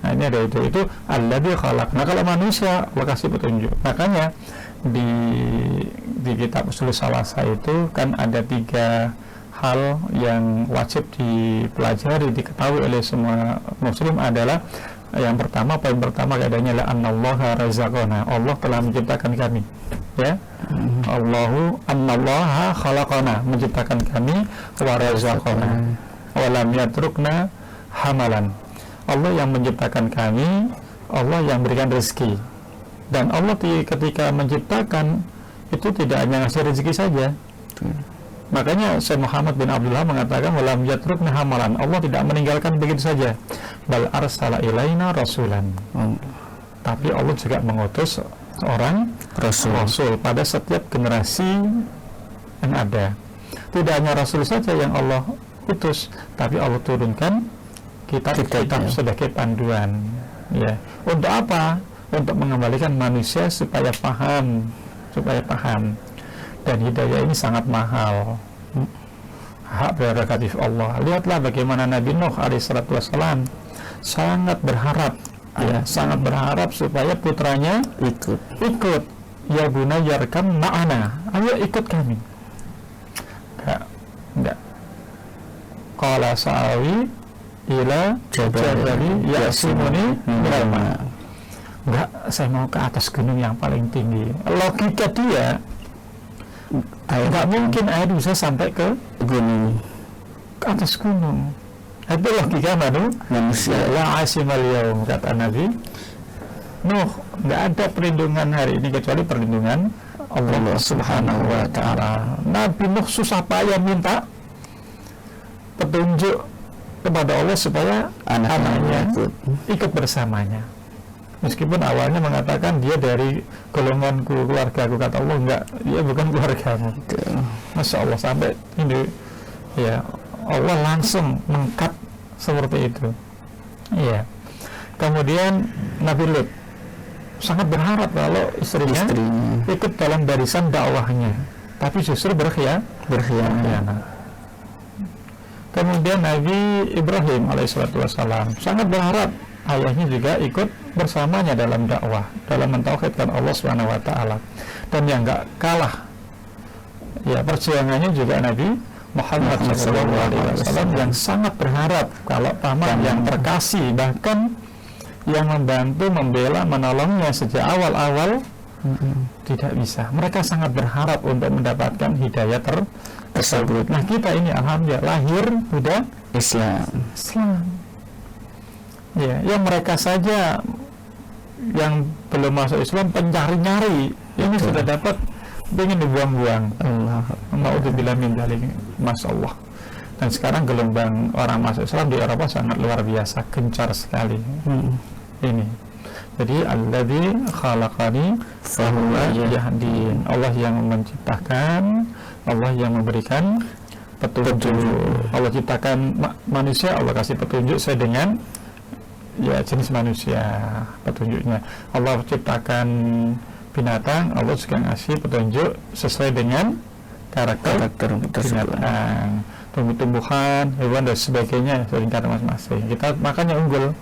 Nah ini ada itu alladzi khalaq. Nah kalau manusia Allah kasih petunjuk. Makanya di kitab Ushul Salasah itu kan ada 3 hal yang wajib dipelajari, diketahui oleh semua muslim adalah yang pertama, poin pertama kaidahnya adalah annallaha razaqana. Allah telah menciptakan kami. Ya. Annallaha khalaqana, menciptakan kami, wa razaqana. Wa lam yatrukna hamalan. Allah yang menciptakan kami, Allah yang berikan rezeki. Dan Allah ketika menciptakan itu tidak hanya ngasih rezeki saja. Makanya Syekh Muhammad bin Abdullah mengatakan walam yatrukna hamalan. Allah tidak meninggalkan begitu saja. Bal arsala ilaina rasulan. Tapi Allah juga mengutus seorang rasul pada setiap generasi yang ada. Tidak hanya rasul saja yang Allah utus, tapi Allah turunkan kitab sebagai panduan. Ya. Untuk apa? Untuk mengembalikan manusia supaya paham. Dan hidayah ini sangat mahal, hak prerogatif Allah. Lihatlah bagaimana Nabi Nuh alaihissalatu wassalam sangat berharap, sangat berharap supaya putranya ikut. Ya bunayya yarkam ma'ana, ayo ikut kami. Enggak. Qala sa'awi ila jabali ya'simuni minal ma'. Enggak, saya mau ke atas gunung yang paling tinggi. Logika dia nggak mungkin air bisa sampai ke gunung, ke atas gunung. Itu logika manusia. La asimal yaum, kata Nabi Nuh, nggak ada perlindungan hari ini kecuali perlindungan Allah Subhanahu wa ta'ala. Nabi Nuh susah payah minta petunjuk kepada Allah supaya anaknya ikut bersamanya. Meskipun awalnya mengatakan dia dari golonganku, keluargaku, kata Allah enggak, dia bukan keluargamu. Masya Allah, sampai ini ya Allah langsung mengkat seperti itu. Iya. Kemudian Nabi Lut sangat berharap kalau istrinya ikut dalam barisan dakwahnya, tapi justru berkhianat. Kemudian Nabi Ibrahim alaihissalatu wassalam sangat berharap ayahnya juga ikut bersamanya dalam dakwah, dalam mentauhidkan Allah Subhanahu wa ta'ala. Dan yang enggak kalah ya perjuangannya juga Nabi Muhammad SAW yang sangat berharap kalau paman yang terkasih, bahkan yang membantu, membela, menolongnya sejak awal-awal tidak bisa. Mereka sangat berharap untuk mendapatkan hidayah tersebut. Nah kita ini alhamdulillah lahir udah Islam. Ya, yang mereka saja yang belum masuk Islam pencari-nyari ini sudah dapat pengen dibuang-buang. Allah. Naudzubillah min dzalik. Masyaallah. Dan sekarang gelombang orang masuk Islam di Eropa sangat luar biasa, gencar sekali. Ini. Jadi alladzi khalaqani fahuwa yahdin. Allah yang menciptakan, Allah yang memberikan petunjuk. Allah ciptakan manusia, Allah kasih petunjuk sesuai dengan ya jenis manusia petunjuknya. Allah ciptakan binatang, Allah juga ngasih petunjuk sesuai dengan karakter binatang, tumbuh-tumbuhan, hewan dan sebagainya seringkali masing-masing. Kita makanya unggul.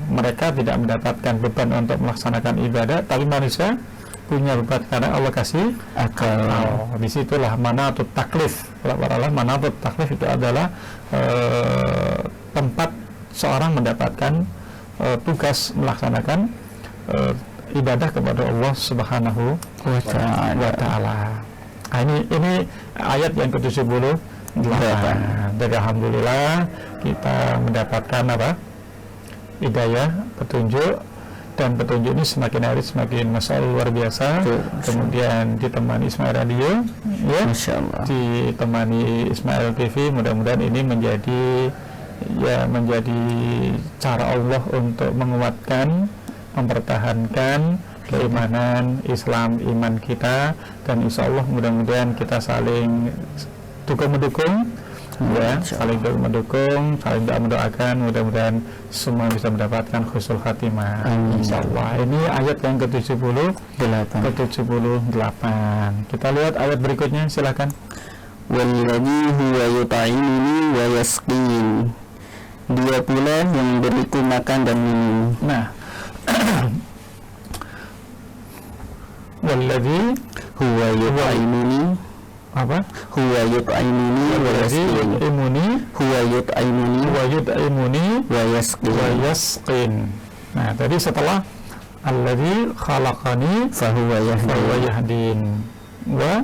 Mereka tidak mendapatkan beban untuk melaksanakan ibadah, tapi manusia punya beban karena Allah kasih akal. Disitulah manatut taklif. Manatut taklif itu adalah tempat seorang mendapatkan tugas melaksanakan ibadah kepada Allah Subhanahu wa Ta'ala. Ini ayat yang ke-78. Jadi alhamdulillah kita mendapatkan hidayah, petunjuk, dan petunjuk ini semakin hari semakin luar biasa. Kemudian ditemani Ismail Radio, ya, ditemani Ismail TV. Mudah-mudahan ini menjadi cara Allah untuk menguatkan, mempertahankan keimanan Islam, iman kita, dan insya Allah mudah-mudahan kita saling mendukung, ya, saling mendukung, saling mendoakan, mudah-mudahan semua bisa mendapatkan husnul khatimah. Insyaallah. Ini ayat yang ke-78. Kita lihat ayat berikutnya, silakan. Walladzi huwa yut'imuni wa yasqin. Dia pula yang memberiku makan dan minum. Nah, walladzi huwa yut'imuni apa? Huwa yut'imuni wa yasqin. Huwa yut'imuni wa yasqin. Nah, tadi setelah alladzi khalaqani fahuwa yahdin wa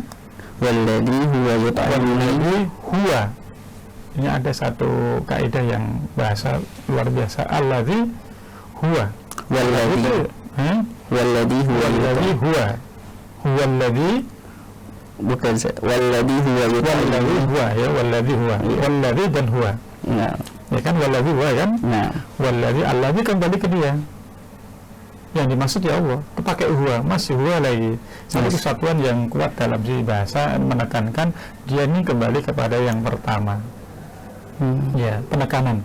walladzi huwa yut'imuni huwa. Ini ada satu kaidah yang bahasa luar biasa. Alladzi huwa walladzi huwa bukan walladzi huwa walladzi dan huwa. Nah, ya kan, walladzi huwa kan? Nah, alladzi kembali ke dia. Yang dimaksud ya Allah, kepakai huwa, masih huwa lagi. Satu kesatuan yang kuat dalam sisi bahasa menekankan dia ini kembali kepada yang pertama. Ya, penekanan.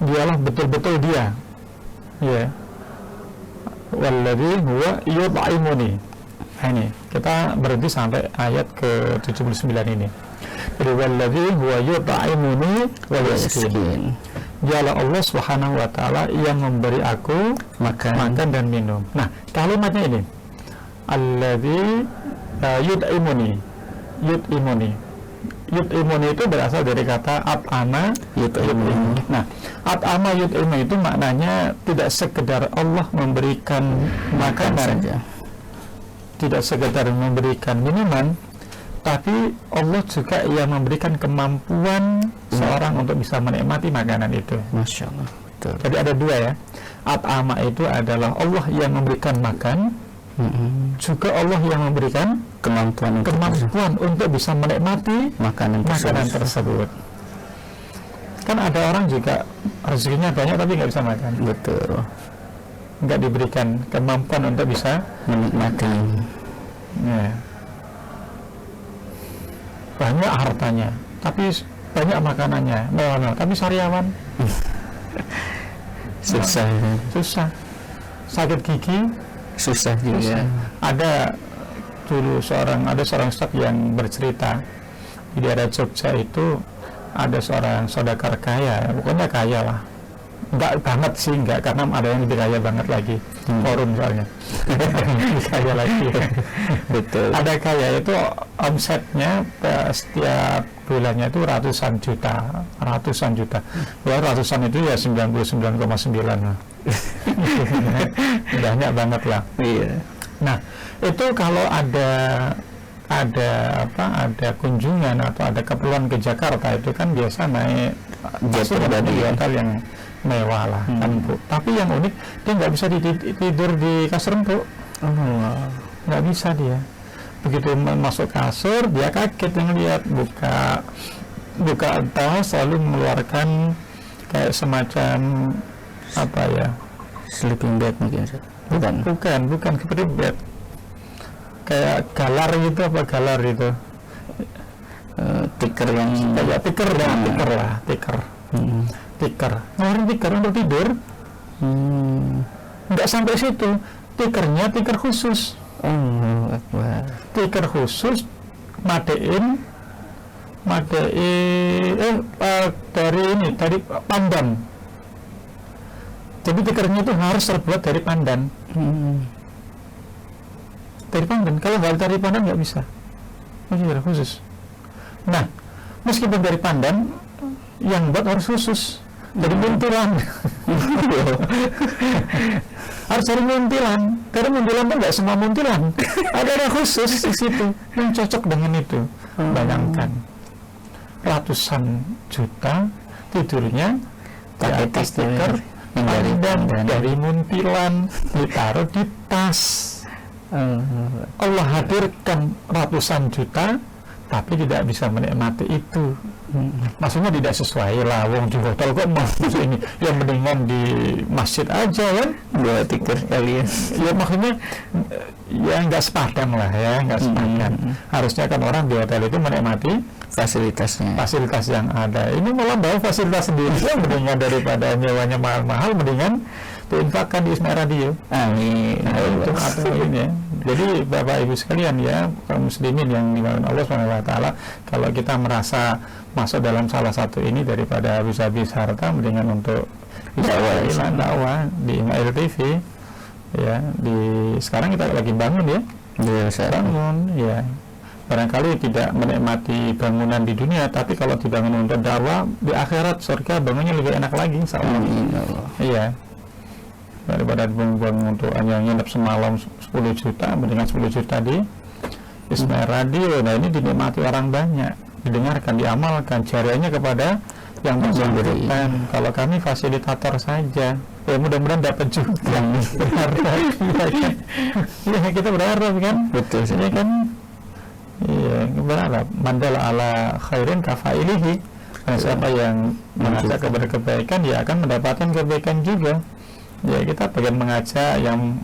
Dialah betul-betul dia. Ya. Walladzi huwa yut'imuni. Nah, ini kita berhenti sampai ayat ke-79 ini. Jadi walladzi huwa yut'imuni wa yasqin. Dialah Allah Subhanahu wa Ta'ala yang memberi aku makan dan minum. Nah, kalimatnya ini alladzi yut'imuni itu berasal dari kata at'ama yut'imuni. Nah, at'ama yut'imuni itu maknanya tidak sekedar Allah memberikan makanan saja, tidak sekedar memberikan minuman, tapi Allah juga yang memberikan kemampuan seorang untuk bisa menikmati makanan itu. Masya Allah, betul. Jadi ada dua ya. At'ama itu adalah Allah yang memberikan makan, juga Allah yang memberikan kemampuan untuk bisa menikmati makanan tersebut. Kan ada orang juga rezekinya banyak tapi nggak bisa makan. Betul. Nggak diberikan kemampuan untuk bisa menikmati. Ya. Banyak hartanya, tapi banyak makanannya, tapi sariawan. Susah. Sakit gigi susah juga. Ada seorang ustadz yang bercerita di daerah Jogja itu ada seorang saudagar kaya, pokoknya kaya lah. Enggak banget sih, enggak, karena ada yang lebih kaya banget lagi. Korun soalnya. Kaya lagi. Betul. Ada kaya itu omsetnya setiap bulannya itu ratusan juta. Wah, ratusan itu ya 99,9 lah. Banyak banget lah. Iya. Nah, itu kalau ada kunjungan atau ada keperluan ke Jakarta itu kan biasa naik hotel yang mewah lah, kan Bu. Tapi yang unik dia nggak bisa tidur di kasur empuk. nggak bisa dia. Begitu masuk kasur dia kaget ngeliat, buka tas lalu mengeluarkan kayak semacam apa ya, sleeping bag mungkin. bukan seperti bed, kayak galar gitu, Tikar yang kayak tikar ngeluarin tikar untuk tidur. Nggak sampai situ, tikernya tikar khusus. Tikar khusus dari pandan. Jadi tikernya itu harus terbuat dari pandan. Dari pandan, kalau nggak dari pandan nggak bisa. Tikar khusus. Nah, meskipun dari pandan, yang buat harus khusus dari muntilan. Harus dari muntilan, karena muntilan itu nggak semua muntilan. Ada khusus di situ yang cocok dengan itu. Bayangkan ratusan juta tidurnya pakai stiker dari muntilan ditaruh di tas. Allah hadirkan ratusan juta tapi tidak bisa menikmati itu. Maksudnya tidak sesuai lah, wong di hotel kok masuk ini, ya mendingan di masjid aja kan, dua tikar kalian. Ya maksudnya ya nggak sepadan lah ya, nggak sepadan. Harusnya kan orang di hotel itu menikmati fasilitas yang ada. Ini malah bawa fasilitas sendiri, ya mendingan daripada nyewanya mahal-mahal, mendingan diinfakkan di Ismail Radio. Amin. Nah, itu apa ini ya. Jadi Bapak Ibu sekalian ya, kaum muslimin yang dimaksud Allah SWT, kalau kita merasa masuk dalam salah satu ini daripada habis-habis harta, mendingan untuk dakwah di Ismail TV ya. Sekarang kita lagi bangun ya. Bangun ya. Barangkali tidak menikmati bangunan di dunia, tapi kalau dibangun untuk dakwah di akhirat surga bangunnya lebih enak lagi insyaallah. Iya. Daripada bangun untuk hanya nginep semalam 10 juta, mendingan 10 juta di Ismail Radio. Nah, ini dinikmati orang banyak, didengarkan, diamalkan, jariahnya kepada yang bersangkutan. Kalau kami fasilitator saja, ya mudah-mudahan dapat juga. Ya, kita berharap kan, betul ya kan, iya berharap. Mandala ala khairin kafailihi. Siapa yang mengajak kepada kebaikan, ya akan mendapatkan kebaikan juga. Ya, kita pengen mengajak yang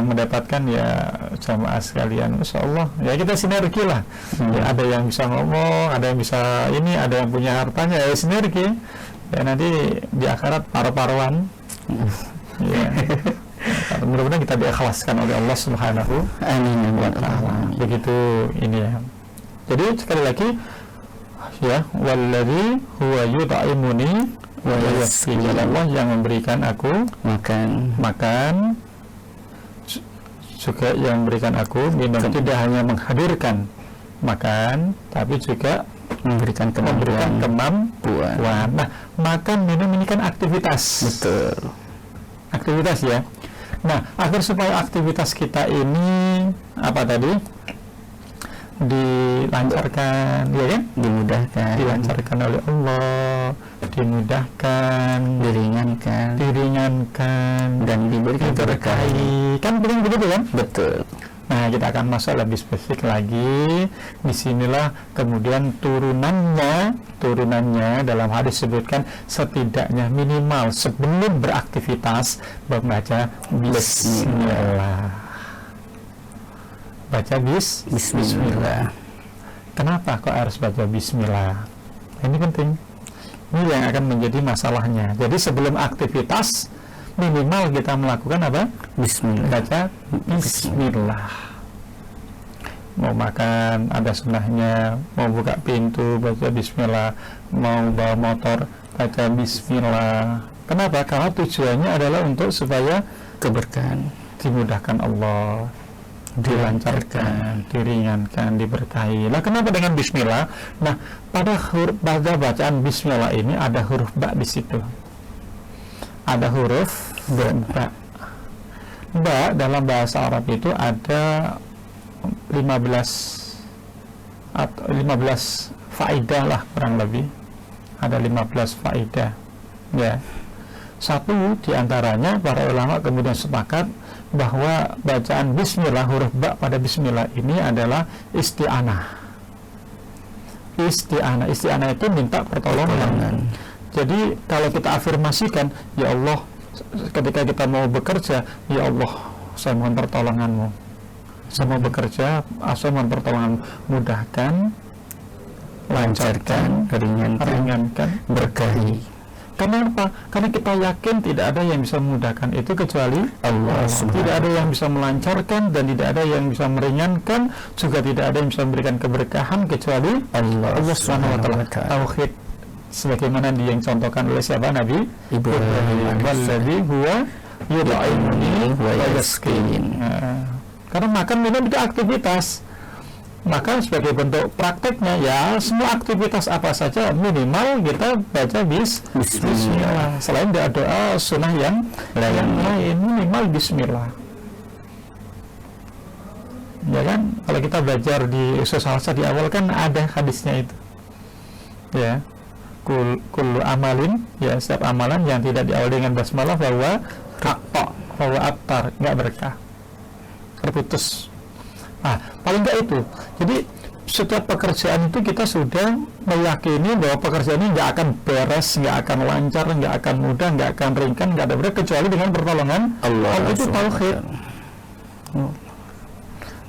mendapatkan ya jamaah sekalian, Masya Allah ya, kita sinergi lah. Ya, ada yang bisa ngomong, ada yang bisa ini, ada yang punya hartanya, ya sinergi ya, nanti di akhirat paru-paruan. Ya, mudah-mudahan kita diikhlaskan oleh Allah Subhanahu wa ta'ala. Begitu ini ya. Jadi sekali lagi ya, walladzi huwa yud'imuni wa yasqini, Allah yang memberikan aku makan juga yang memberikan aku minum. Tidak hanya menghadirkan makan tapi juga memberikan kemampuan. Nah, makan minum ini kan aktivitas. Betul. Aktivitas ya. Nah, agar supaya aktivitas kita ini apa tadi? Dilancarkan, ya kan? Dilancarkan oleh Allah, dimudahkan, diringankan, dan diberikan berkahi. Kan penting begitu kan? Betul. Nah, kita akan masuk lebih spesifik lagi. Disinilah kemudian turunannya dalam hadis disebutkan setidaknya minimal sebelum beraktivitas membaca Bismillah. Baca Bismillah. Kenapa kok harus baca Bismillah? Ini penting. Ini yang akan menjadi masalahnya. Jadi sebelum aktivitas minimal kita melakukan apa? Bismillah. Baca Bismillah. Mau makan ada sunahnya, mau buka pintu baca Bismillah, mau bawa motor baca Bismillah. Kenapa? Karena tujuannya adalah untuk supaya keberkahan dimudahkan Allah, dilancarkan, diringankan, diberkahi. Nah, kenapa dengan Bismillah? Nah, pada bacaan Bismillah ini ada huruf ba di situ. Ada huruf ba. Ba dalam bahasa Arab itu ada 15 faidah lah kurang lebih. Ada 15 faidah. Ya. Satu diantaranya para ulama kemudian sepakat bahwa bacaan bismillah, huruf ba pada bismillah ini adalah isti'anah. Isti'anah itu minta pertolongan. Jadi kalau kita afirmasikan, ya Allah, ketika kita mau bekerja, ya Allah, saya mohon pertolonganmu. Saya mau bekerja, saya mohon pertolonganmu. Mudahkan, lancarkan, ringankan, berkahi. Karena apa? Karena kita yakin tidak ada yang bisa memudahkan itu kecuali Allah. Tidak ada yang bisa melancarkan dan tidak ada yang bisa meringankan, juga tidak ada yang bisa memberikan keberkahan kecuali Allah Subhanahu wa taala. Tauhid sebagaimana yang contohkan oleh siapa? Nabi Ibrahim. Walladzi huwa yud'imuni wa yasqin. Karena makan minum itu aktivitas. Maka sebagai bentuk prakteknya, ya semua aktivitas apa saja minimal kita baca bismillah. Selain doa sunnah yang lain, minimal bismillah. Ya kan, kalau kita belajar di Salsa di awal kan ada hadisnya itu. Ya, kullu amalin, ya setiap amalan yang tidak diawali dengan basmalah bahwa abtar, nggak berkah, terputus. Paling nggak itu. Jadi setiap pekerjaan itu kita sudah meyakini bahwa pekerjaan ini nggak akan beres, nggak akan lancar, nggak akan mudah, nggak akan ringan, nggak ada berat kecuali dengan pertolongan Allah. Itu tauhid.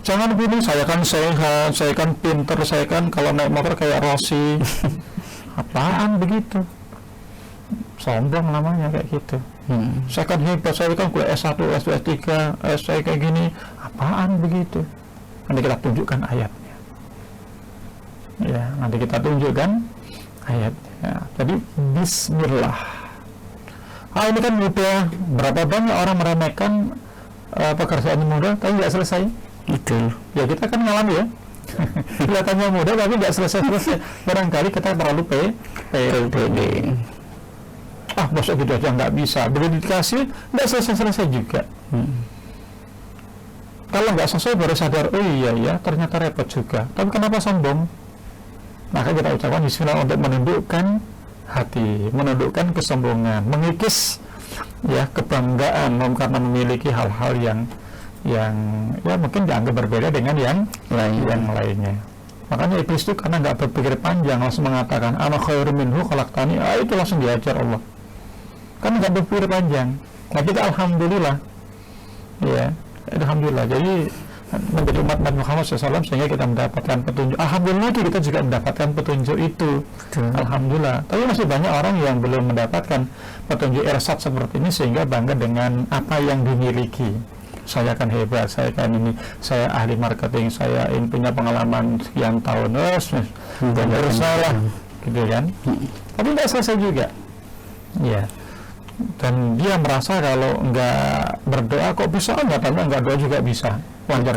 Jangan begini, saya kan sehat, saya kan pinter, saya kan kalau naik motor kayak Rossi. Apaan begitu? Sombong namanya kayak gitu. Saya kan hebat, saya kan kuliah S1, S2, S3, saya kayak gini. Apaan begitu? Nanti kita tunjukkan ayatnya. Ya, nanti kita tunjukkan ayatnya. Jadi bismillah. Ini kan mudah. Berapa banyak orang meremehkan pekerjaan mudah tapi nggak selesai. Betul. Ya kita kan ngalami ya. Kelihatannya mudah tapi nggak selesai. Barangkali kita terlalu pede. Masa gitu aja nggak bisa. Begitu dikasih nggak selesai juga. Kalau nggak selesai baru sadar, oh iya ternyata repot juga. Tapi kenapa sombong? Maka kita ucapkan bismillah untuk menundukkan hati, menundukkan kesombongan, mengikis ya kebanggaan karena memiliki hal-hal yang ya mungkin dianggap berbeda dengan yang lainnya. Makanya iblis itu karena nggak berpikir panjang langsung mengatakan ana khairum minhu khalaqtani. Itu langsung diajar Allah. Karena nggak berpikir panjang. Nah kita alhamdulillah ya. Alhamdulillah, jadi menjadi umat Nabi Muhammad SAW sehingga kita mendapatkan petunjuk. Alhamdulillah kita juga mendapatkan petunjuk itu. Alhamdulillah. Tapi masih banyak orang yang belum mendapatkan petunjuk irsad seperti ini sehingga bangga dengan apa yang dimiliki. Saya kan hebat, saya kan ini, saya ahli marketing, saya ini punya pengalaman sekian tahun, dan bersalah, gitu kan? Tapi nggak selesai juga. Ya. Dan dia merasa kalau nggak berdoa kok bisa, nggak doa juga bisa, wajar.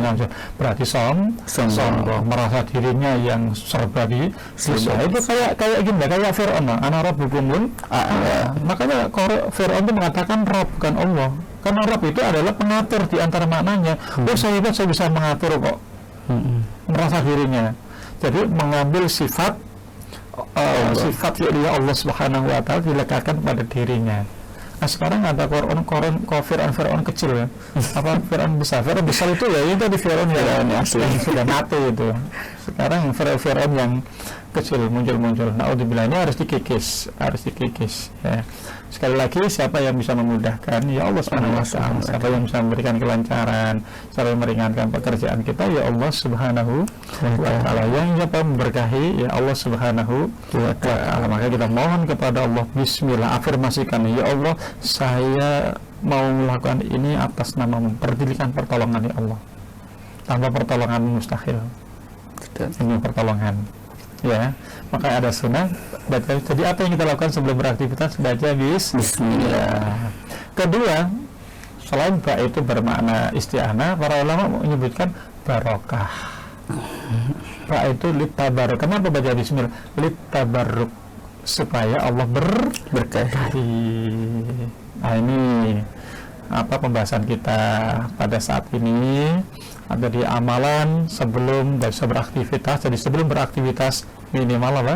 Berarti sombong, merasa dirinya yang serba bisa. Itu kayak gini, kayak Fir'aun, ana rabbukumul makanya Fir'aun itu mengatakan Rabb bukan Allah, karena Rabb itu adalah pengatur di antara maknanya. Saya hebat, saya bisa mengatur kok. Merasa dirinya, jadi mengambil sifat fi'liyah Allah Subhanahu wa ta'ala dilekatkan pada dirinya. Sekarang ada Fir'aun kecil ya. Apa Fir'aun besar? Fir'aun besar itu ya itu di Fir'aun yang sudah mati itu. Sekarang Fir'aun yang kecil muncul. Naudzubillah, ini harus dikikis ya. Sekali lagi, siapa yang bisa memudahkan? Ya Allah Subhanahu wa ta'ala. Siapa yang bisa memberikan kelancaran, siapa yang meringankan pekerjaan kita? Ya Allah Subhanahu wa ta'ala. Yang siapa memberkahi? Ya Allah Subhanahu wa ta'ala. Maka kita mohon kepada Allah, bismillah, afirmasikan, ya Allah, saya mau melakukan ini atas nama berdirikan pertolongan ya Allah. Tanpa pertolongan mustahil. Ini pertolongan. Ya, maka ada sunnah baca. Jadi apa yang kita lakukan sebelum beraktivitas? Baca bismillah. Kedua, selain ba itu bermakna isti'anah, para ulama menyebutkan barokah. Ba itu litabaruk. Kenapa baca bismillah? Litabaruk, supaya Allah berkahi. Nah ini apa pembahasan kita pada saat ini. Ada di amalan sebelum beraktivitas. Jadi sebelum beraktivitas minimal apa?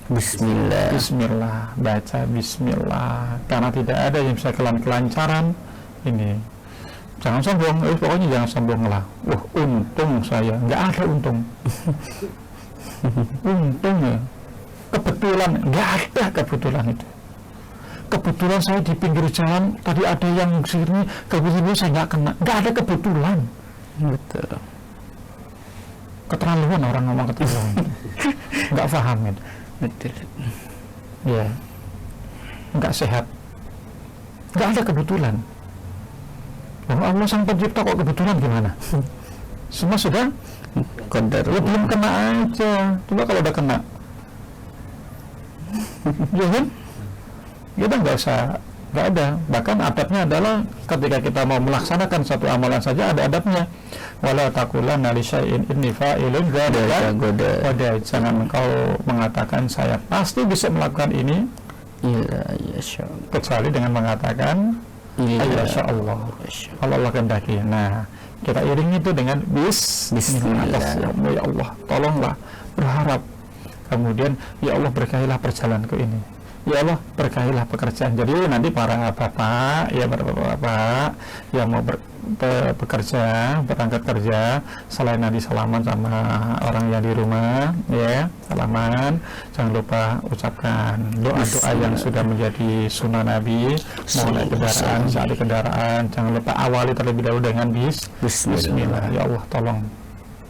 Bismillah. Bismillah, baca Bismillah, karena tidak ada yang bisa kelancaran ini. Jangan sombong, pokoknya jangan sombong lah. Wah, untung saya, nggak ada untung. Untung ya, kebetulan, nggak ada kebetulan itu. Kebetulan saya di pinggir jalan, tadi ada yang sini, kebetulan saya nggak kena, nggak ada kebetulan. Betul. Keterlaluan orang ngomong keterlaluan, nggak paham itu. Betul. Ya, nggak sehat, nggak ada kebetulan. Allah sang pencipta kok kebetulan gimana? Semua sudah Qadar. ya belum kena aja. Coba kalau udah kena, ya kan? Kita nggak usah, nggak ada. Bahkan adabnya adalah ketika kita mau melaksanakan satu amalan saja ada adabnya. Wala taqulanna li syai'in inni fa'ilun dzalika. Jangan engkau mengatakan saya pasti bisa melakukan ini, kecuali dengan mengatakan Insya Allah. Kalau Allah kehendaki. Nah, kita iringi itu dengan Bismillah. Ya Allah, tolonglah, berharap. Kemudian, ya Allah berkahilah perjalananku ini. Ya Allah berkahilah pekerjaan. Jadi nanti para bapak, ya para bapak yang mau bekerja, berangkat kerja, selain nanti salaman sama orang yang di rumah, ya salaman, jangan lupa ucapkan doa-doa yang sudah menjadi sunnah Nabi. Mau naik kendaraan, saat di kendaraan, jangan lupa awali terlebih dahulu dengan Bismillah. Ya Allah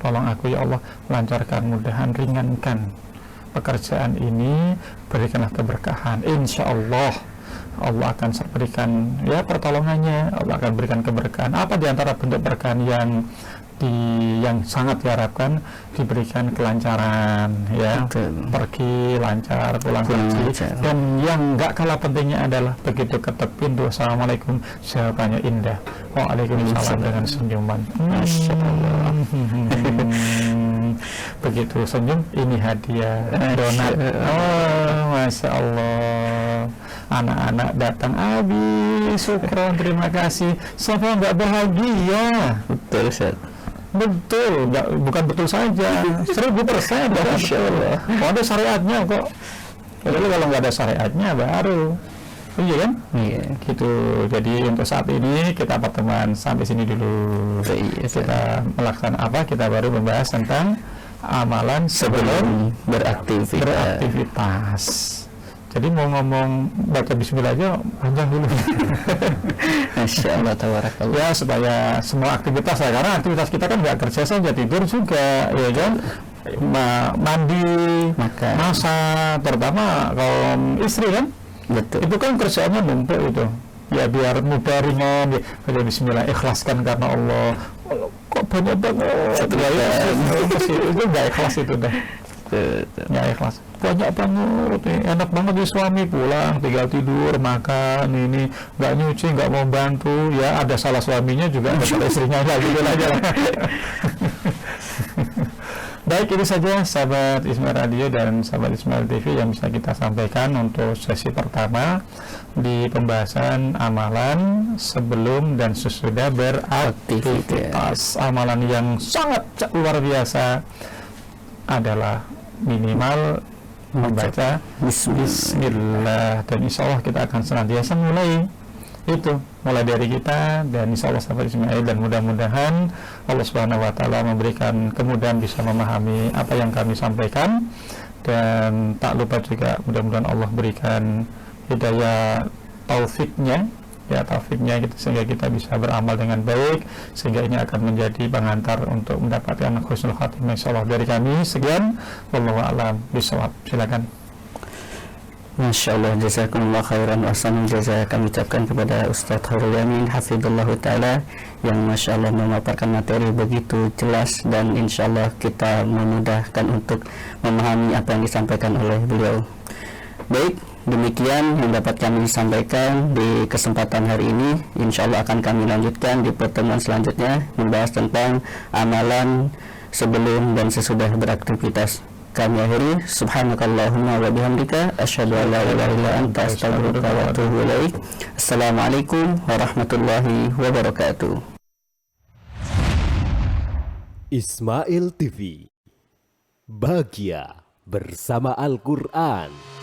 tolong aku, ya Allah lancarkan, mudahan, ringankan pekerjaan ini, berikanlah keberkahan. Insya Allah Allah akan berikan ya pertolongannya, Allah akan berikan keberkahan. Apa diantara bentuk berkahan yang sangat diharapkan? Diberikan kelancaran, ya, pergi lancar, pulang kerja. Dan yang nggak kalah pentingnya adalah begitu ketuk pintu, assalamualaikum, jawabannya indah, waalaikumsalam dengan senyuman. Masya Allah. Begitu senyum, ini hadiah donat. Oh, Masya Allah. Anak-anak datang, Abi, syukron, terima kasih. Siapa yang nggak bahagia? Betul, Ustaz. Betul, bukan betul saja, 1000%. Betul. Kalau ada syariatnya kok. Jadi kalau nggak ada syariatnya baru, iya kan? Iya. Gitu. Jadi untuk saat ini kita pertemuan sampai sini dulu. Iya, kita melaksanakan apa? Kita baru membahas tentang amalan sebelum beraktivitas. Jadi mau ngomong baca Bismillah aja panjang dulu. Masya Allah, tabarakallah. Ya supaya semua aktivitas ya, karena aktivitas kita kan nggak kerja saja, tidur juga, ya kan, mandi, masak, terutama kaum istri kan. Betul. Itu kan kerjaannya numpuk itu. Ya biar mudah ringan, ya, baca Bismillah, ikhlaskan karena Allah. Kok banyak banget? Itu nggak ikhlas itu dah. Nggak ikhlas. Banyak banget, enak banget di suami pulang tinggal tidur, makan, ini nggak nyuci, nggak mau bantu, ya ada salah suaminya juga, ada salah istrinya lagi aja. Baik, ini saja sahabat Ismail Radio dan sahabat Ismail TV yang bisa kita sampaikan untuk sesi pertama di pembahasan amalan sebelum dan sesudah beraktivitas. Amalan yang sangat luar biasa adalah minimal membaca Bismillah, dan insya Allah kita akan senantiasa mulai dari kita, dan insya Allah sahabat Ismail, dan mudah-mudahan Allah Subhanahu wa Ta'ala memberikan kemudahan bisa memahami apa yang kami sampaikan, dan tak lupa juga mudah-mudahan Allah berikan hidayah taufiknya sehingga kita bisa beramal dengan baik, sehingga ini akan menjadi pengantar untuk mendapatkan husnul khatimah insyaallah. Dari kami sekian, wallahu a'lam bishawab. Silakan. Masya Allah, jazakumullah khairan wa ahsanul jazaa kami ucapkan kepada Ustaz Khairul Yamin hafizallahu ta'ala yang Masya Allah memaparkan materi begitu jelas, dan insya Allah kita memudahkan untuk memahami apa yang disampaikan oleh beliau. Baik, demikian yang dapat kami sampaikan di kesempatan hari ini. Insya Allah akan kami lanjutkan di pertemuan selanjutnya, membahas tentang amalan sebelum dan sesudah beraktivitas. Kami akhiri, subhanakallahumma wa bihamdika asyhadu an la ilaha illa anta astaghfiruka wa atubu ilaik. Assalamualaikum warahmatullahi wabarakatuh. Ismail TV, bahagia bersama Al-Quran.